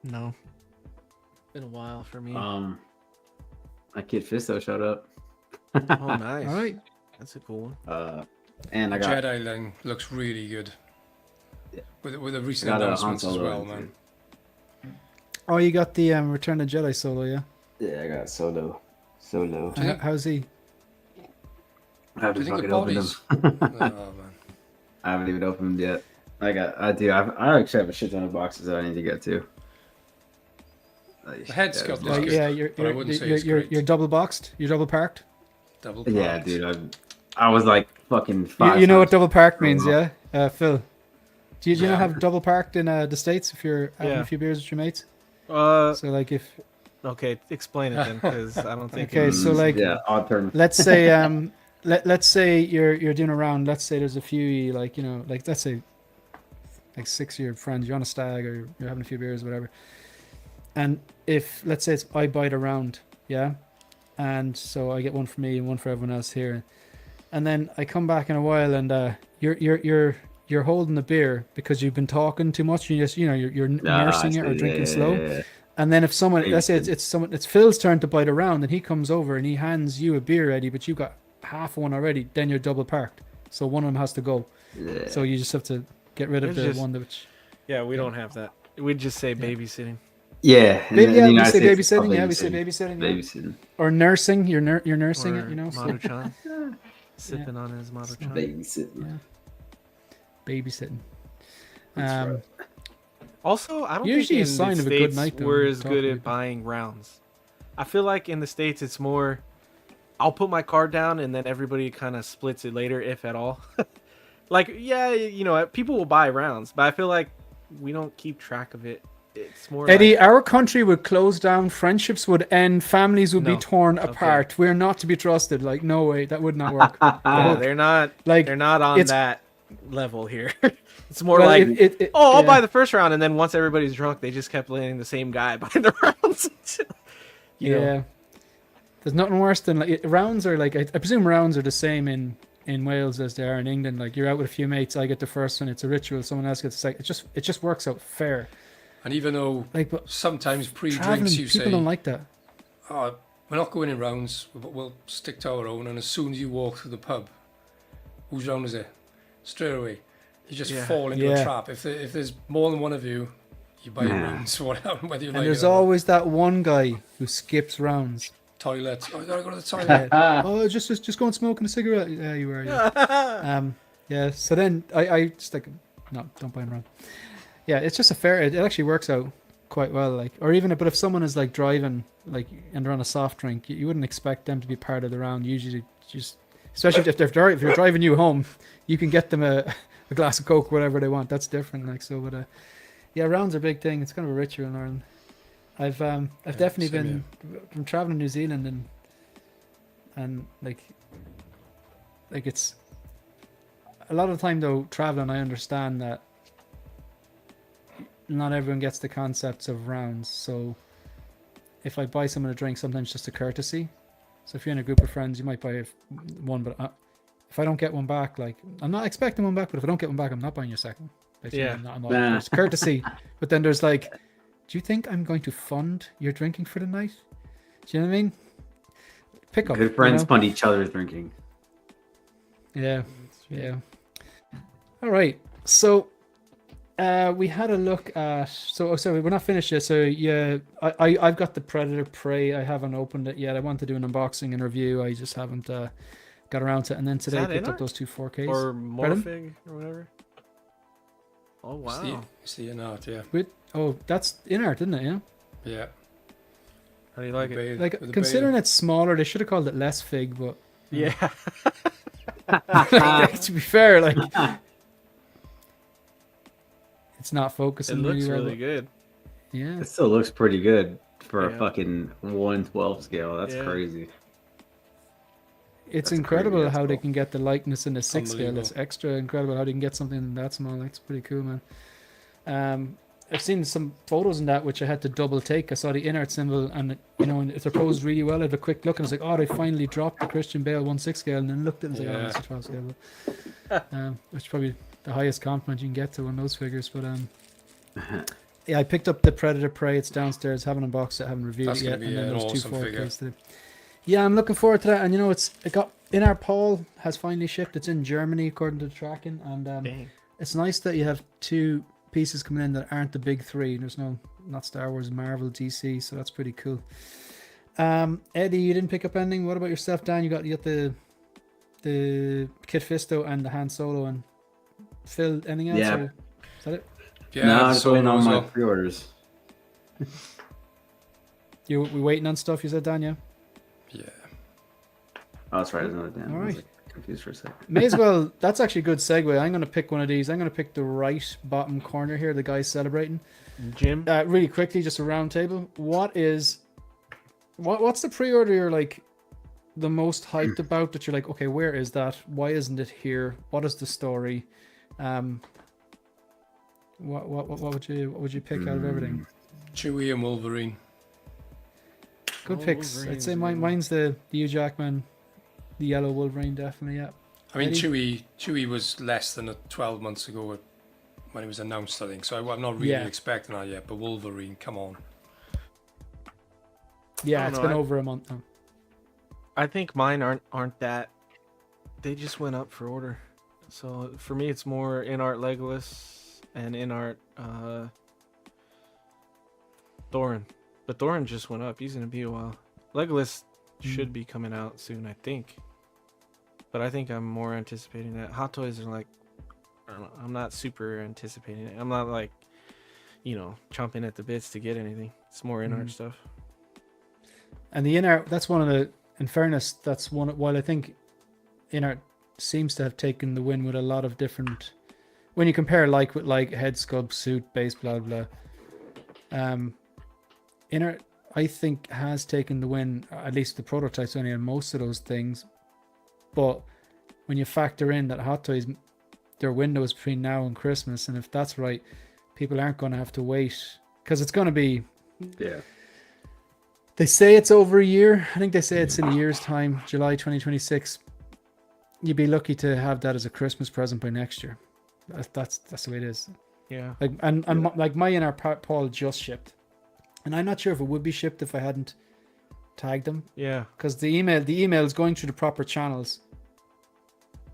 No. Been a while for me. My kid Fisto showed up. Oh, nice. All right. That's a cool one. And I got Jedi line looks really good. Yeah. With the recent got a Han announcements as Solo well, one, man. Oh, you got the Return of the Jedi solo, yeah? Yeah, I got Solo. How's he? I have Do to you think fucking the open bodies? them. Oh man. I haven't even opened them yet. I actually have a shit ton of boxes that I need to get to. The head sculpt is good. Yeah, but I wouldn't say it's great. you're double boxed. You're double parked. Double Yeah, parked. dude. I was like fucking five. You know what times- double parked means, yeah? Phil, do you Yeah. not have double parked in the States if you're having Yeah. a few beers with your mates? Uh, So like if okay, explain it then, because I don't think. Okay, so like yeah, odd term. let's say let's say you're doing a round. Let's say there's a few like let's say like 6 of your friends. You're on a stag or you're having a few beers, whatever. And if let's say I buy the round, yeah, and so I get one for me and one for everyone else here, and then I come back in a while and you're holding the beer because you've been talking too much. You just you're nursing it or drinking slow. Yeah. And then if someone, let's say it's Phil's turn to bite around, and he comes over and he hands you a beer, Eddie, but you've got half one already, then you're double parked. So one of them has to go. Yeah. So you just have to get rid of It's the just- one that which. Yeah, we don't have that. We'd just say babysitting. Yeah. in Maybe the we United say States, it's babysitting. called Yeah, we say babysitting. Yeah. Babysitting. Or nursing. You're nursing Or it. You know. So Maruchan. Sipping on his Maruchan. Babysitting. Yeah. babysitting. That's right. Also, I don't Usually think a in sign the of a good States night, though, we're when as you good talk at about buying rounds. I feel like in the States it's more, I'll put my card down and then everybody kind of splits it later, if at all. Like, yeah, people will buy rounds, but I feel like we don't keep track of it. It's more Eddie, like, our country would close down, friendships would end, families would be No. torn Okay. apart. We're not to be trusted. Like, no way, that would not work. yeah, they're not Like, they're not on it's- that level here. It's more Well, like, I'll yeah. buy the first round, and then once everybody's drunk, they just kept letting the same guy buy the rounds. You know? Yeah. There's nothing worse than like rounds are like I presume rounds are the same in Wales as they are in England. Like you're out with a few mates, I get the first one, it's a ritual, someone else gets the second. It just works out fair. And even though Like but sometimes traveling, pre-drinks you people say, don't like that. oh, we're not going in rounds, but we'll stick to our own. And as soon as you walk through the pub, whose round is it? Straight away, you just Yeah. fall into Yeah. a trap. If there's more than one of you, you buy rounds. Whatever, whether you And like there's it or not. always that one guy who skips rounds. Toilets. Oh, I gotta go to the toilet. Oh, just go and smoke a cigarette. Yeah, you are. Yeah. Yeah. So then I just like, no, don't buy them around. Yeah, it's just a fair. It actually works out quite well. Like, or even, but if someone is like driving, like, and they're on a soft drink, you wouldn't expect them to be part of the round. Usually, just especially if you're driving you home, you can get them a glass of Coke, whatever they want. That's different. Like so, but yeah, rounds are a big thing. It's kind of a ritual in Ireland. I've definitely same been traveling to New Zealand and like it's a lot of the time though traveling. I understand that not everyone gets the concepts of rounds. So if I buy someone a drink, sometimes just a courtesy. So if you're in a group of friends, you might buy one, but if I don't get one back, like I'm not expecting one back, but if I don't get one back, I'm not buying your second. Basically, Yeah. I'm not, Nah. there's courtesy, but then there's like, do you think I'm going to fund your drinking for the night? Do you know what I mean? Pick up. Good friends you know? fund each other's drinking. Yeah, yeah. All right. So we had a look at. Sorry, we're not finished yet. So yeah, I've got the Predator Prey. I haven't opened it yet. I want to do an unboxing and review. I just haven't got around to it, and then today that picked up INART? those two 4Ks. Or Pardon? Morphig or whatever. Oh wow. It's the INART, yeah. That's INART, isn't it? Yeah. Yeah. How do you like it? Bale- Like with the considering bale. it's smaller, they should have called it less fig. But Yeah. to be fair, like it's not It focusing looks really well. really but good. Yeah. It still looks pretty good for Yeah. a fucking 1/12 scale. That's Yeah. crazy. It's That's incredible crazy, that's how they cool. can get the likeness in the 6 scale. It's Unbelievable. extra incredible how they can get something that small. That's pretty cool, man. I've seen some photos in that which I had to double take. I saw the INART symbol, and and if they're posed really well, I had a quick look and I was like, oh, they finally dropped the Christian Bale 1/6 scale, and then looked at it and was like, oh, Yeah. it's a 12 scale. Which is probably the highest compliment you can get to one of those figures. But yeah, I picked up the Predator Prey. It's downstairs. Haven't unboxed it. Haven't reviewed That's it yet. gonna And be then an those two awesome figure. 4Ks today. Yeah, I'm looking forward to that. And it got INART Paul has finally shipped. It's in Germany according to the tracking, and Dang. it's nice that you have two pieces coming in that aren't the big three. There's not Star Wars, Marvel, DC, so that's pretty cool. Eddie, you didn't pick up anything. What about yourself, Dan? You got the Kit Fisto and the Han Solo, and Phil. Anything else? Yeah. Or is that it? Yeah, no, I'm the just waiting Solo on as my well. pre-orders. We waiting on stuff. You said, Dan. Yeah. Yeah. Oh, that's right. There's another Dan. All I was right. like, confused for a second. May as well. That's actually a good segue. I'm going to pick one of these. I'm going to pick the right bottom corner here. The guy's celebrating. Jim. Really quickly, just a round table. What's the pre-order you're like the most hyped about? That you're like, okay, where is that? Why isn't it here? What is the story? What would you pick out of everything? Chewie and Wolverine. Good Oh, picks. I'd Wolverine's say a good one. mine's the Hugh Jackman, the yellow Wolverine, definitely. Yeah. I mean, Eddie? Chewie was less than 12 months ago when it was announced, I think. So I'm not really Yeah. expecting that yet. But Wolverine, come on. Yeah, don't it's know, been I- over a month now. I think mine aren't that. They just went up for order. So for me, it's more INART Legolas and INART Thorin. But Thorin just went up. He's gonna be a while. Legolas should be coming out soon, I think. But I think I'm more anticipating that. Hot Toys are like, I don't know, I'm not super anticipating it. I'm not like, chomping at the bits to get anything. It's more INART stuff. And the INART, that's one of the. In fairness, that's one. While I think INART seems to have taken the win with a lot of different. When you compare like with like head sculpt, suit, base, blah blah. INART, I think, has taken the win. At least the prototypes only on most of those things. But when you factor in that Hot Toys, their window is between now and Christmas, and if that's right, people aren't going to have to wait because it's going to be. Yeah. They say it's over a year. I think they say it's in a year's time, July 2026. You'd be lucky to have that as a Christmas present by next year. That's the way it is. Yeah. Like like my INART Paul just shipped, and I'm not sure if it would be shipped if I hadn't tagged them Yeah. because the email is going through the proper channels.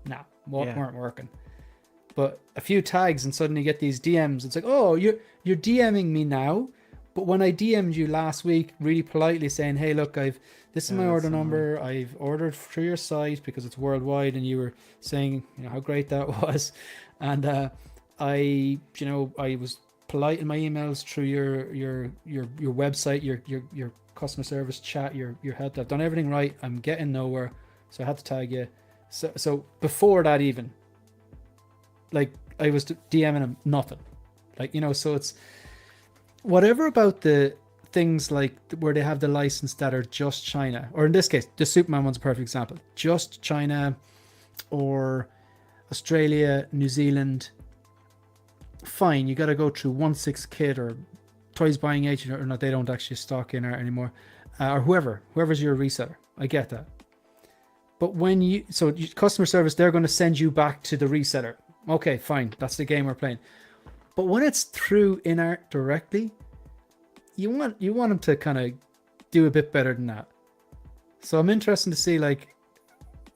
Yeah. Weren't working. But a few tags and suddenly you get these DMs. It's like, oh, you're DMing me now. But when I DM'd you last week, really politely saying, hey, look, this is my order number. I've ordered through your site because it's worldwide, and you were saying, how great that was. And I was polite in my emails through your website, your customer service chat, your help. I've done everything right. I'm getting nowhere, so I had to tag you. So before that, even like I was DMing him nothing, so it's. Whatever about the things like where they have the license that are just China, or in this case, the Superman one's a perfect example. Just China or Australia, New Zealand. Fine, you got to go through 1/6 kit or Toys Buying Agent, or not. They don't actually stock INART anymore, or whoever's your reseller. I get that. But customer service, they're going to send you back to the reseller. Okay, fine, that's the game we're playing. But when it's through INART directly, you want them to kind of do a bit better than that. So I'm interested to see,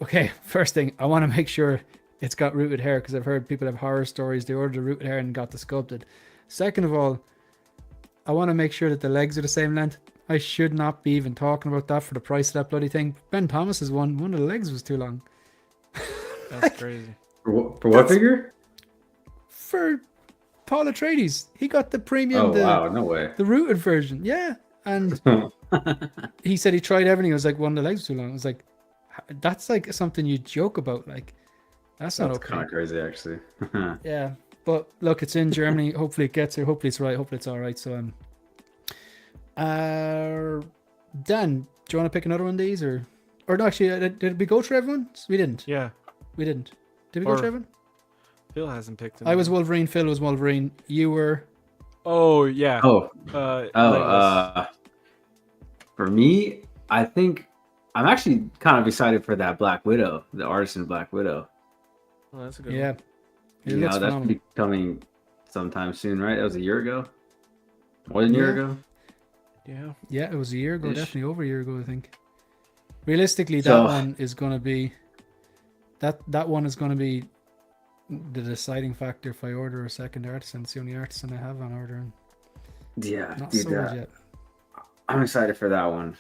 okay, first thing, I want to make sure it's got rooted hair, because I've heard people have horror stories. They ordered the rooted hair and got the sculpted. Second of all, I want to make sure that the legs are the same length. I should not be even talking about that for the price of that bloody thing. Ben Thomas's one of the legs was too long. That's crazy. For what figure? For Paul Atreides. He got the premium, Oh wow, no way. the rooted version. Yeah. And he said he tried everything. It was like one of the legs was too long. I was like, that's like something you joke about. Like, that's not That's okay. kind of crazy, actually. Yeah. But look, it's in Germany. Hopefully it gets here. Hopefully it's right. Hopefully it's all right. So Dan, do you want to pick another one of these or no? Actually, did we go through everyone? We didn't. Yeah. We didn't. Did we go Or- through everyone? Phil hasn't picked him. I was Wolverine. Phil was Wolverine. You were. Oh yeah. Legolas. For me, I think I'm actually kind of excited for that Black Widow, the Artisan Black Widow. Oh, that's a good Yeah. one. It You looks know, that's phenomenal. coming sometime soon, right? That was a year ago. More than a year Yeah. ago. Yeah. Yeah, it was a year ago. Ish. Definitely over a year ago, I think. Realistically, So- that one is going to be that one is going to be the deciding factor if I order a second artisan. It's the only artisan I have on order, and Yeah, not dude, sold that, yet. I'm excited for that one.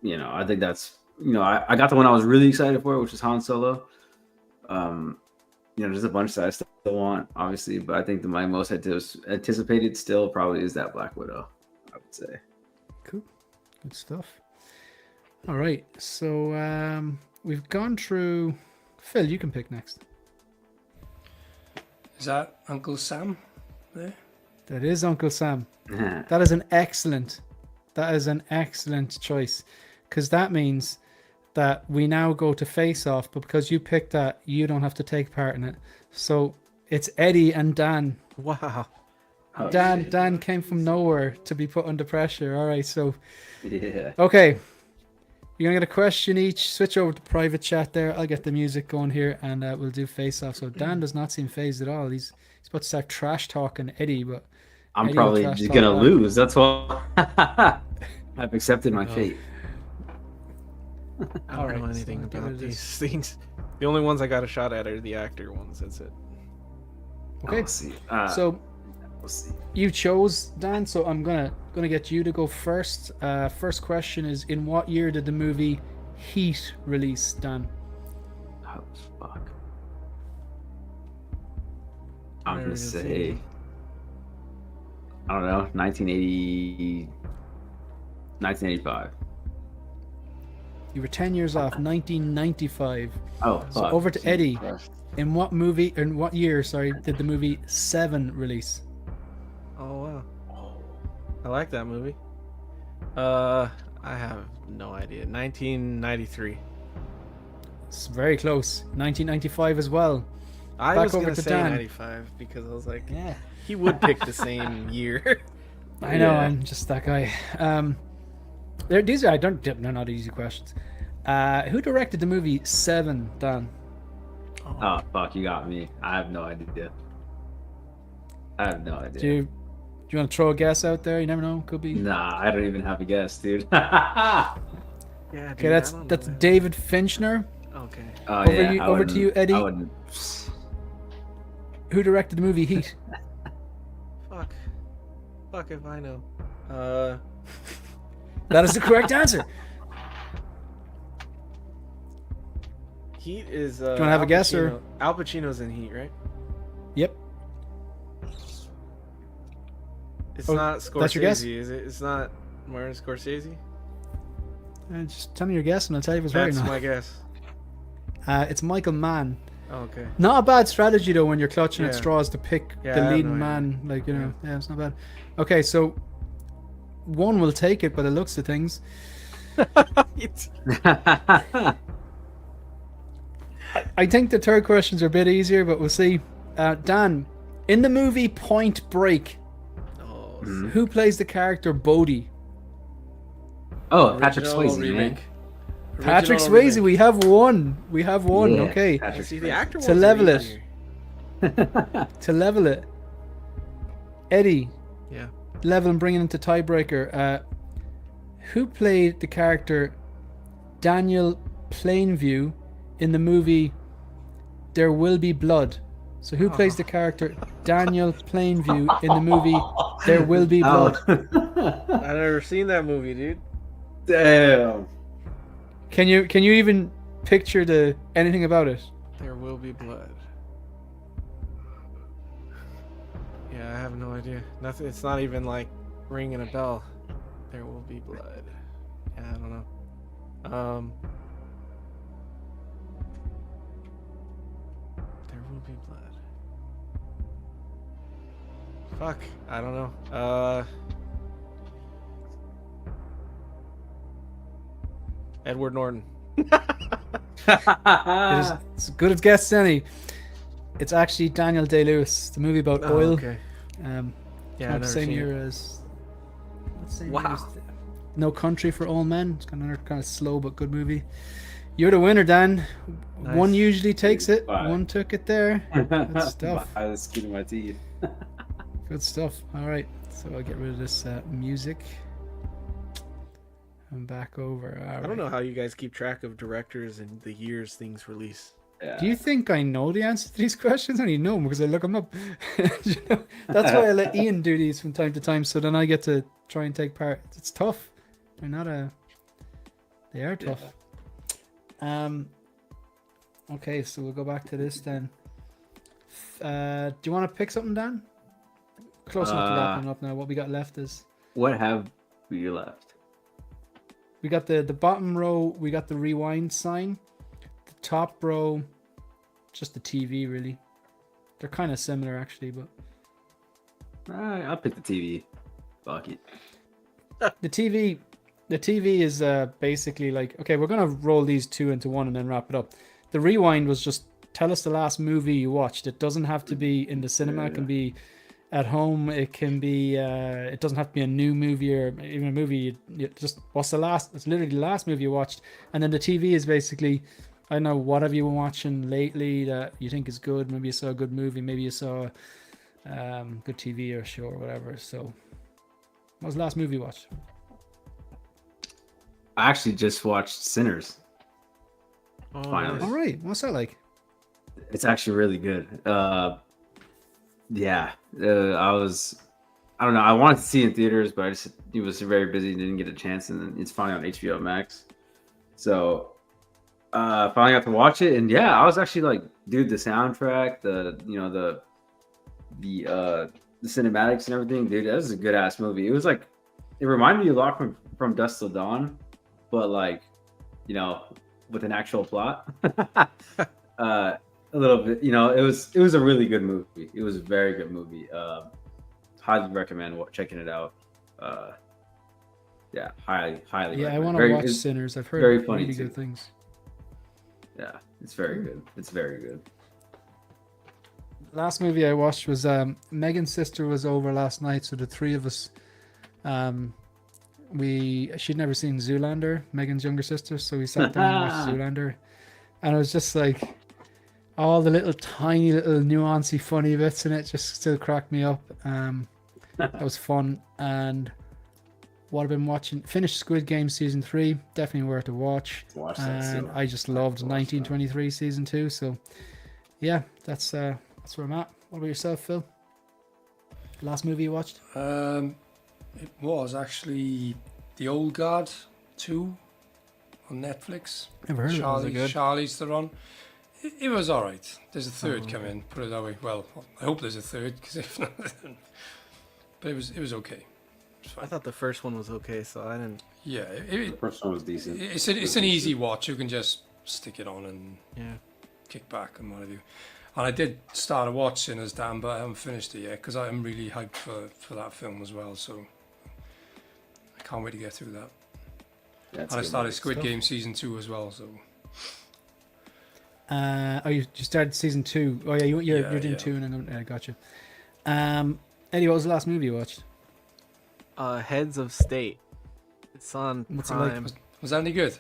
You know, I think that's, you know, I got the one I was really excited for, which is Han Solo. You know, there's a bunch that I still want, obviously, but I think my most anticipated still probably is that Black Widow, I would say. Cool, good stuff. All right, so we've gone through. Phil, you can pick next. Is that Uncle Sam there? That is Uncle Sam. That is an excellent choice, because that means that we now go to face off, but because you picked that, you don't have to take part in it. So it's Eddie and Dan. Wow. Oh, Dan shit. came from nowhere to be put under pressure. All right, so Yeah. okay, you're gonna get a question each. Switch over to private chat there. I'll get the music going here, and we'll do face off. So Dan does not seem phased at all. He's about to start trash talking Eddie, but I'm Eddie probably will trash just talk gonna back. lose. That's why I've accepted my fate. I don't know Alright, anything so give about it these this. things. The only ones I got a shot at are the actor ones. That's it. Okay. We'll see. So We'll see. you chose Dan, so I'm gonna get you to go first. First question is: in what year did the movie Heat release, Dan? Oh, fuck. I'm Where gonna is say, it? I don't know, 1980, 1985. You were 10 years off. 1995. Oh, So fuck. over to Jesus Eddie. Christ. In what year? Sorry, did the movie Seven release? Oh wow. I like that movie. I have no idea. 1993. It's very close. 1995 as well. I Back was over gonna to say Dan. 95 because I was like, Yeah. he would pick the same year. I know. Yeah. I'm just that guy. These are they're not easy questions. Who directed the movie Seven, Dan? Oh, fuck, you got me. I have no idea. I have no idea. Do you want to throw a guess out there? You never know. Could be. Nah, I don't even have a guess, dude. Yeah. Okay, dude, that's I don't that's know that. David Finchner. Okay. Oh, Over yeah, you- I over to wouldn't- you, Eddie. I wouldn't. Who directed the movie Heat? Fuck if I know. That is the correct answer. Heat is. you wanna have a guess, or- Al Pacino's in Heat, right? Yep. It's Oh, not Scorsese, that's your guess? is it? It's not Martin Scorsese. Just tell me your guess, and I'll tell you if it's right or That's not. my guess. It's Michael Mann. Oh, okay. Not a bad strategy though when you're clutching at Yeah. straws to pick Yeah, I the have leading no idea. man. Like, you know, yeah, it's not bad. Okay, so one will take it by the looks of things. I think the third questions are a bit easier, but we'll see. Dan, in the movie Point Break, Oh, who plays the character Bodhi? Oh, Patrick Original Swayze, remake. man. Patrick Original Swayze. remake. We have one. We have one. Yeah, Okay. Patrick see, the Swayze. actor To ones are level it. easier. To level it, Eddie, Yeah. level and bring it into tiebreaker. Who played the character Daniel Plainview in the movie There Will Be Blood? So who plays the character Daniel Plainview in the movie There Will Be Blood? Oh. I've never seen that movie, dude. Damn. Can you even picture the anything about it? There will be blood. Yeah, I have no idea. Nothing. It's not even like ringing a bell. There will be blood. Yeah, I don't know. There will be blood. Fuck, I don't know. Edward Norton. It's as good as guessed any. It's actually Daniel Day-Lewis, the movie about oil. Okay. Yeah, I've never same seen year it. as. Same Wow. year as No Country for Old Men. It's another kind of slow but good movie. You're the winner, Dan. Nice. One usually takes it. Bye. One took it there. Good stuff. I was skin my teeth. Good stuff. All right. So I'll get rid of this music. I'm back over. All I right. don't know how you guys keep track of directors and the years things release. Yeah. Do you think I know the answer to these questions? I don't even know them because I look them up. You know, that's why I let Ian do these from time to time, so then I get to try and take part. It's tough. They're not a. They are tough. Okay, so we'll go back to this then. Do you want to pick something, Dan? Close enough to wrapping up now. What we got left is What have we left? we got the bottom row. We got the rewind sign. The top row, just the TV really. They're kind of similar actually, but I'll pick the TV. Fuck it. the TV is basically like, okay, we're gonna roll these two into one and then wrap it up. The rewind was just tell us the last movie you watched. It doesn't have to be in the cinema. It can be at home. It can be. It doesn't have to be a new movie or even a movie. You just what's the last? It's literally the last movie you watched. And then the TV is basically, I don't know, what have you been watching lately that you think is good? Maybe you saw a good movie. Maybe you saw good TV or show or whatever. So, what was the last movie you watched? I actually just watched Sinners. Oh, Finally. All right, what's that like? It's actually really good. I don't know. I wanted to see it in theaters, but it was very busy, didn't get a chance, and then it's finally on HBO Max. So, finally got to watch it, and yeah, I was actually like, dude, the soundtrack, the cinematics and everything, dude, that was a good ass movie. It was like, it reminded me a lot from Dusk Till Dawn, but like, you know, with an actual plot. A little bit, you know, it was a really good movie. It was a very good movie. Highly recommend checking it out. Yeah, highly. Yeah, I recommend. want to watch Sinners. I've heard very funny really too. good things. Yeah, it's very good. It's very good. Last movie I watched was Megan's sister was over last night, so the three of us, she'd never seen Zoolander, Megan's younger sister, so we sat down and watched Zoolander, and it was just like all the little tiny little nuancy funny bits in it just still cracked me up. That was fun. And what I've been watching, finished Squid Game season 3, definitely worth a watch. Watch that And too. I just loved Watch 1923 season 2, so yeah, that's where I'm at. What about yourself, Phil? Last movie you watched? It was actually The Old Guard 2 on Netflix. Never heard of it. Was it good? Charlie's Theron. It was all right. There's a third coming. Put it that way. Well, I hope there's a third, because if not, but it was okay. It's I fine. thought the first one was okay, so I didn't. Yeah, The first one was decent. it's an easy watch. You can just stick it on and Yeah. kick back and what have you. And I did start a watch Sinners, Dan, but I haven't finished it yet because I am really hyped for that film as well. So I can't wait to get through that. Yeah, it's And I good. started Squid stuff. Game season 2 as well. So You started season 2. Oh yeah, you're doing yeah. 2, and then I gotcha. Eddie, what was the last movie you watched? Heads of State. It's on What's it like? Prime. was that any good?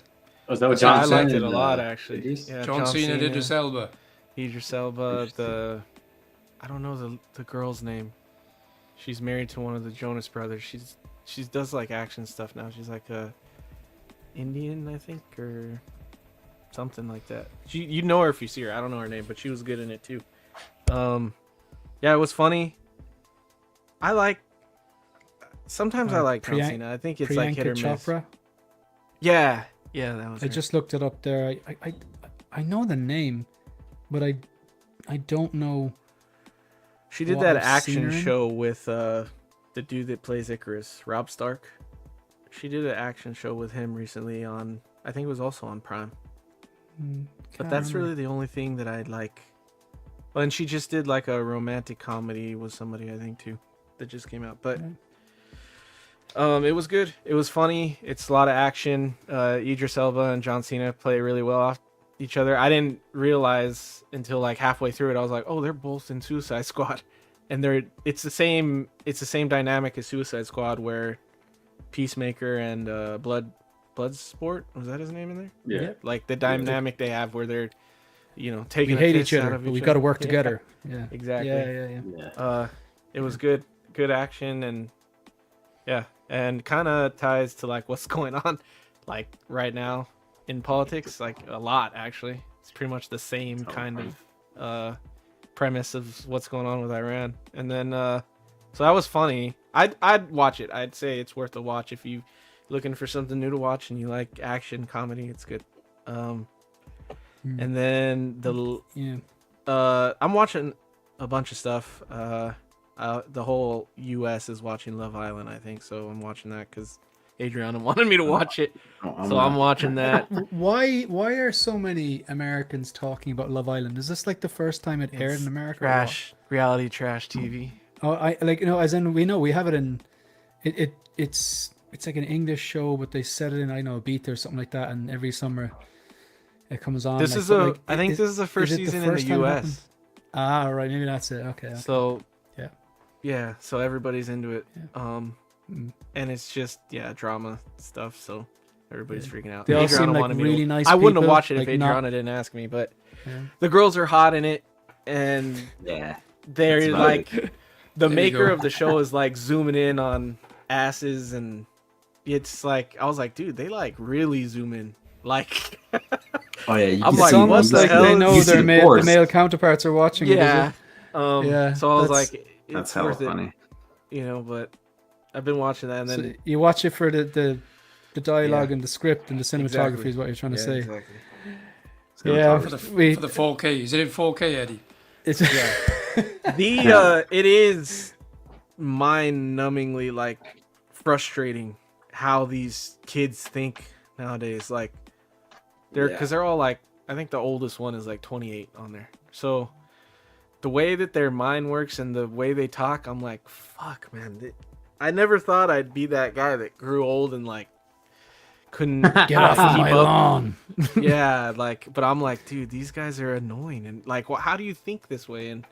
Oh, is that what Yeah, John I liked Cena it a and, lot, actually. Idris? Yeah, John Cena, Idris Elba. Idris Elba, I don't know the girl's name. She's married to one of the Jonas brothers. She does like action stuff now. She's like a Indian, I think, or something like that. You know her if you see her. I don't know her name, but she was good in it too. Yeah, it was funny. Sometimes I like John Cena. I think it's like hit or Priyanka miss. Chopra. Yeah, that was. I her. just looked it up there. I I know the name, but I don't know. She did What that I've seen action her in? show with the dude that plays Icarus, Rob Stark. She did an action show with him recently on, I think it was also on Prime. But Can't that's remember. really the only thing that I like. Well, and she just did like a romantic comedy with somebody, I think, too, that just came out. But it was good. It was funny. It's a lot of action. Idris Elba and John Cena play really well off each other. I didn't realize until like halfway through it. I was like, oh, they're both in Suicide Squad, and it's the same dynamic as Suicide Squad, where Peacemaker and Bloodsport, was that his name in there? Yeah. Like the dynamic they have where they're, taking We a hate piss each out other, of but we each got to other. work Yeah, together. Yeah, exactly. Yeah. Yeah. It was good action, and and kind of ties to like what's going on like right now in politics, like a lot actually. It's pretty much the same kind of premise of what's going on with Iran. And then so that was funny. I'd watch it. I'd say it's worth a watch if you looking for something new to watch and you like action comedy. It's good. And then I'm watching a bunch of stuff. The whole U.S. is watching Love Island, I think, so I'm watching that because Adriana wanted me to watch it, so I'm watching that. Why are so many Americans talking about Love Island? Is this like the first time it aired in America? or what? Trash, reality trash TV. Oh, I like as in we have it in it's like an English show, but they set it in Ibiza or something like that, and every summer it comes on. This like, is but, a. like, I think is- this is the first is it season in the first time it happened? U.S. Ah, right, maybe that's it. Okay. So Yeah. yeah, so everybody's into it. And it's just drama stuff. So everybody's freaking out. They all Adriana seem like wanted me really to, nice I wouldn't have people, watched it if like, not- Adriana didn't ask me, but Yeah. the girls are hot in it, and Yeah. they're That's about like it. the you maker go. of the show is like zooming in on asses, and it's like I was like, dude, they like really zoom in. Like Oh yeah. You I'm can like, It's see- almost what the like hell? they know You see their the the pores. male counterparts are watching it. yeah. Is it? Yeah, So I was that's- like, it's That's hella worth it, funny. but I've been watching that, and So then you watch it for the dialogue Yeah. and the script and the cinematography Exactly. is what you're trying to Yeah, say. exactly. Yeah, For the, we, for the 4K. Is it in 4K, Eddie? it's It is mind-numbingly like frustrating how these kids think nowadays. Like because they're all like, I think the oldest one is like 28 on there. So the way that their mind works and the way they talk, I'm like, fuck, man. I never thought I'd be that guy that grew old and like couldn't get off of keep my up. lawn. Yeah, like, but I'm like, dude, these guys are annoying, and like, how do you think this way, and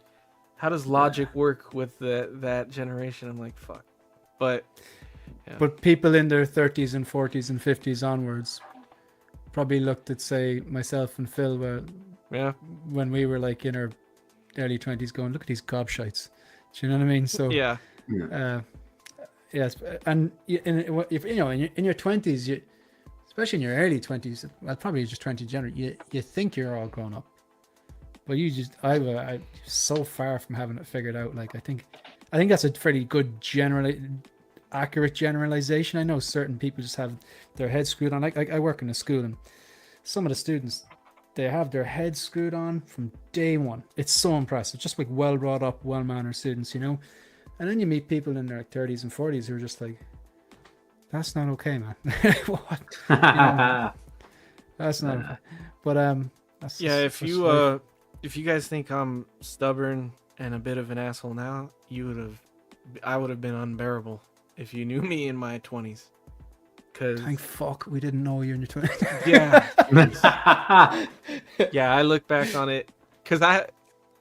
how does logic work with that generation? I'm like, fuck. But But people in their 30s and 40s and 50s onwards probably looked at, say, myself and Phil yeah, when we were like in our early 20s going, look at these gobshites. Do you know what I mean? So, yeah, yes. And if in your 20s, especially in your early 20s, well, probably just 20 in general, you think you're all grown up. But I'm so far from having it figured out. Like, I think that's a pretty good accurate generalization. I know certain people just have their heads screwed on. Like I work in a school, and some of the students, they have their heads screwed on from day one. It's so impressive. Just like well brought up, well mannered students, And then you meet people in their 30s and 40s who are just like, that's not okay, man. What? That's not okay. But that's yeah. that's If you guys think I'm stubborn and a bit of an asshole now, I would have been unbearable if you knew me in my 20s. Cause thank fuck we didn't know you're in your 20s. yeah, yeah. I look back on it because I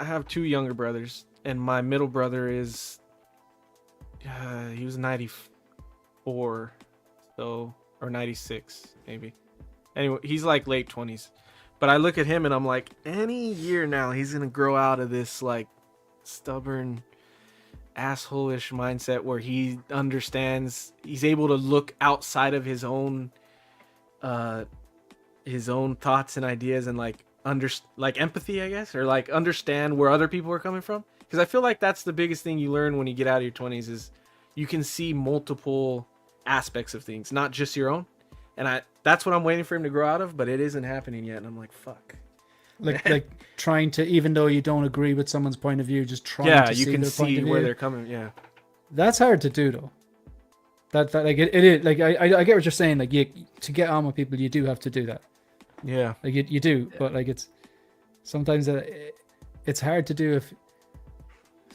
have two younger brothers, and my middle brother is he was 94, so or 96 maybe. Anyway, he's like late 20s. But I look at him and I'm like, any year now he's gonna grow out of this like stubborn asshole-ish mindset where he understands, he's able to look outside of his own thoughts and ideas and like empathy, I guess, or like understand where other people are coming from. Because I feel like that's the biggest thing you learn when you get out of your 20s is you can see multiple aspects of things, not just your own. And that's what I'm waiting for him to grow out of, but it isn't happening yet. And I'm like, fuck. like trying to, even though you don't agree with someone's point of view, just trying Yeah, to you see can their point see of where view. they're coming. Yeah. That's hard to do though. That like it is like I get what you're saying. Like you, to get on with people, you do have to do that. Yeah. Like you do, but like it's sometimes it's hard to do if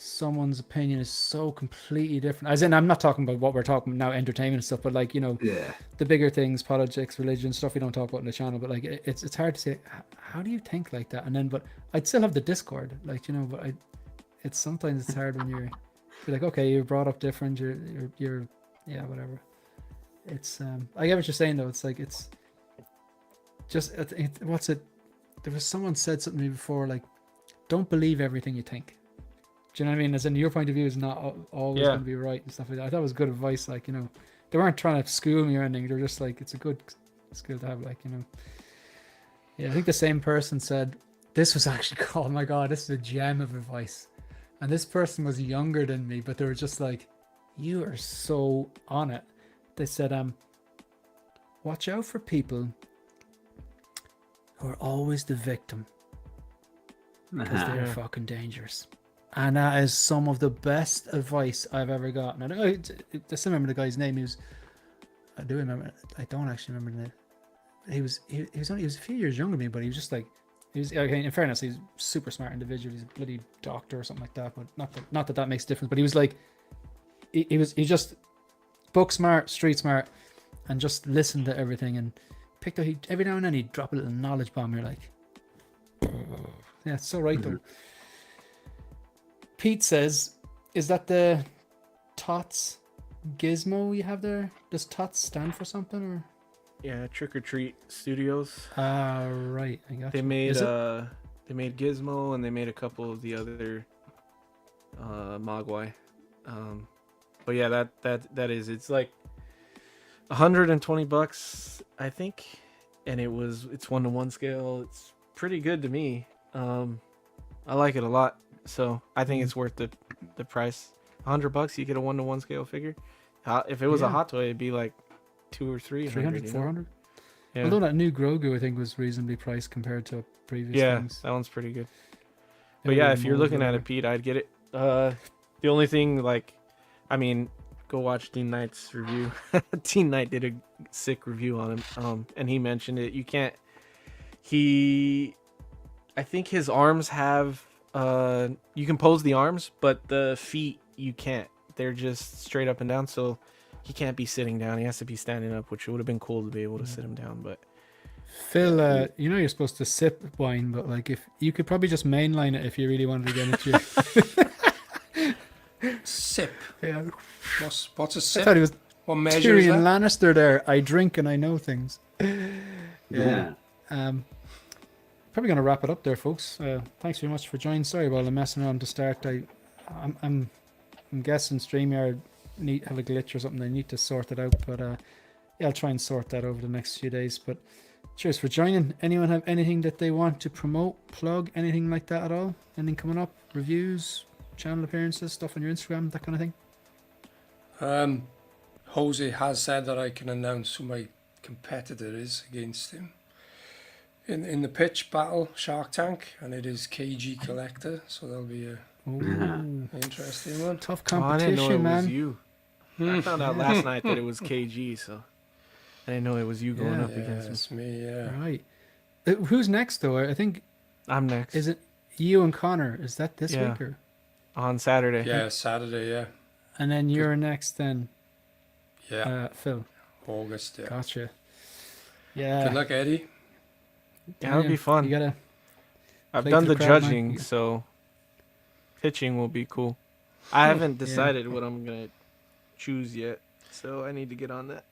someone's opinion is so completely different. As in, I'm not talking about what we're talking now, entertainment and stuff, but like, you know, Yeah. the bigger things, politics, religion, stuff we don't talk about on the channel. But like, it's hard to say, how do you think like that? And then, but I'd still have the Discord, like, you know, but it's sometimes it's hard when you're like, okay, you're brought up different, you're yeah, whatever. It's I get what you're saying though. It's like it's just what's it? There was someone said something to me before, like, don't believe everything you think. Do you know what I mean? As in, your point of view is not always going to be right and stuff like that. I thought it was good advice. Like, you know, they weren't trying to school me or anything. They're just like, it's a good skill to have. Like, you know, yeah. I think the same person said this was actually. Oh my god, this is a gem of advice. And this person was younger than me, but they were just like, you are so on it. They said, watch out for people who are always the victim, because they're fucking dangerous. And that is some of the best advice I've ever gotten. And I still remember the guy's name. I do remember. I don't actually remember the name. He was a few years younger than me, but he was just like, okay, in fairness, he's a super smart individual. He's a bloody doctor or something like that. But not that makes a difference. But he was like, he just book smart, street smart, and just listened to everything and picked up. Every now and then he'd drop a little knowledge bomb. You're like, yeah, it's so right though. Pete says, is that the TOTS gizmo you have there? Does TOTS stand for something, or? Yeah, Trick or Treat Studios. Right. I got They you. made Gizmo, and they made a couple of the other Mogwai. But yeah, that is, it's like $120, I think, and it's 1-to-1 scale. It's pretty good to me. I like it a lot, so I think it's worth the price. $100, you get a 1-to-1 scale figure. If it was a Hot Toy, it'd be like 200 or 300, 400. Yeah. Although that new Grogu, I think, was reasonably priced compared to previous things. That one's pretty good. But yeah, if you're looking at it, Pete, I'd get it. The only thing, like, I mean, go watch Teen Knight's review. Teen Knight did a sick review on him, and he mentioned it. You can't. I think his arms have. You can pose the arms, but the feet you can't. They're just straight up and down. So he can't be sitting down. He has to be standing up, which would have been cool to be able to sit him down. But Phil, you know you're supposed to sip wine, but like if you could probably just mainline it if you really wanted to get into it. Sip. Yeah. What's a I sip? thought he was What measure is Tyrion that? Lannister there. I drink and I know things. Yeah. Probably going to wrap it up there, folks. Thanks very much for joining. Sorry about the messing around to start. I'm guessing StreamYard have a glitch or something. They need to sort it out, but yeah, I'll try and sort that over the next few days. But cheers for joining. Anyone have anything that they want to promote, plug, anything like that at all? Anything coming up? Reviews, channel appearances, stuff on your Instagram, that kind of thing? Jose has said that I can announce who my competitor is against him in the pitch battle Shark Tank, and it is KG Collector, so that'll be a interesting one. Tough I didn't know it competition, man. was you. I found out last night that it was KG, so I didn't know it was you going up Yeah, against me. it's me. Yeah. Right. Who's next, though? I think, I'm next. is it you and Connor? Is that this Yeah. week? Or? On Saturday. Yeah, Saturday. Yeah. And then you're next, then, Yeah. Phil. August. Yeah. Gotcha. Yeah. Good luck, Eddie. Yeah, that'll be fun. You gotta. I've play done to the the crowd, man. judging, so pitching will be cool. I haven't decided what I'm gonna choose yet, so I need to get on that.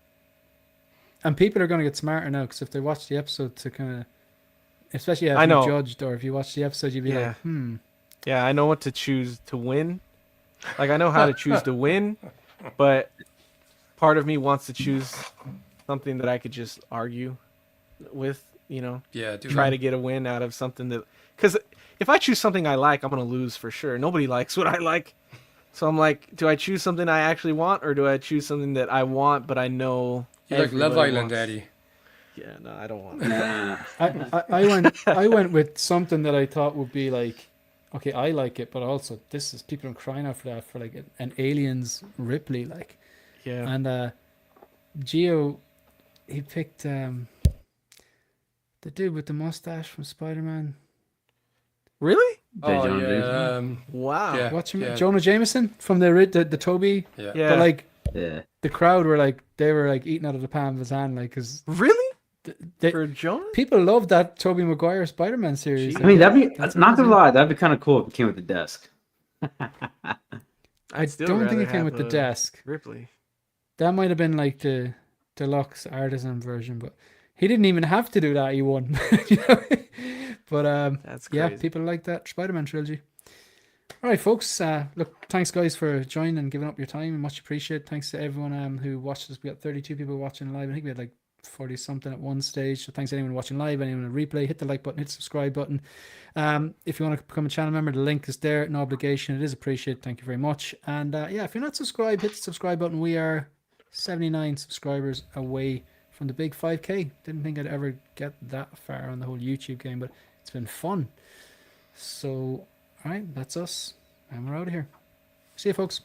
And people are gonna get smarter now, because if they watch the episode to kind of, especially if I know. you judged, or if you watch the episode, you'd be Yeah. like, Yeah, I know what to choose to win. Like, I know how to choose to win, but part of me wants to choose something that I could just argue with, you know, Yeah. Do try that. to get a win out of something that, because if I choose something I like, I'm going to lose for sure. Nobody likes what I like. So I'm like, do I choose something I actually want, or do I choose something that I want, but I know You like Love everybody Island, wants? Eddie? Yeah, no, I don't want. Nah. I went with something that I thought would be like, okay, I like it, but also this is people are crying out for that for like an Aliens Ripley like, Yeah. and Geo, he picked the dude with the mustache from Spider-Man. Really? J. Oh Jonah yeah, Jameson? Wow. Yeah. What's your Jonah Jameson from the Toby? yeah. Yeah. But like Yeah. the crowd were like they were like eating out of the palm of his hand, like because Really? they, For Jonah? people love that Tobey Maguire Spider-Man series. Jeez. I mean, that'd be That's not gonna amazing. lie, that'd be kind of cool if it came with the desk. I still don't think rather it came have with the a desk. Ripley. That might have been like the deluxe artisan version, but he didn't even have to do that. He won. You know? But That's yeah, crazy. people like that Spider-Man trilogy. All right, folks. Look, thanks guys for joining and giving up your time. Much appreciated. Thanks to everyone who watched us. We got 32 people watching live. I think we had like 40 something at one stage. So thanks to anyone watching live, anyone on replay. Hit the like button, hit the subscribe button. If you want to become a channel member, the link is there. No obligation. It is appreciated. Thank you very much. And yeah, if you're not subscribed, hit the subscribe button. We are 79 subscribers away from the big 5K. Didn't think I'd ever get that far on the whole YouTube game, but it's been fun. So, all right, that's us. And we're out of here. See you, folks.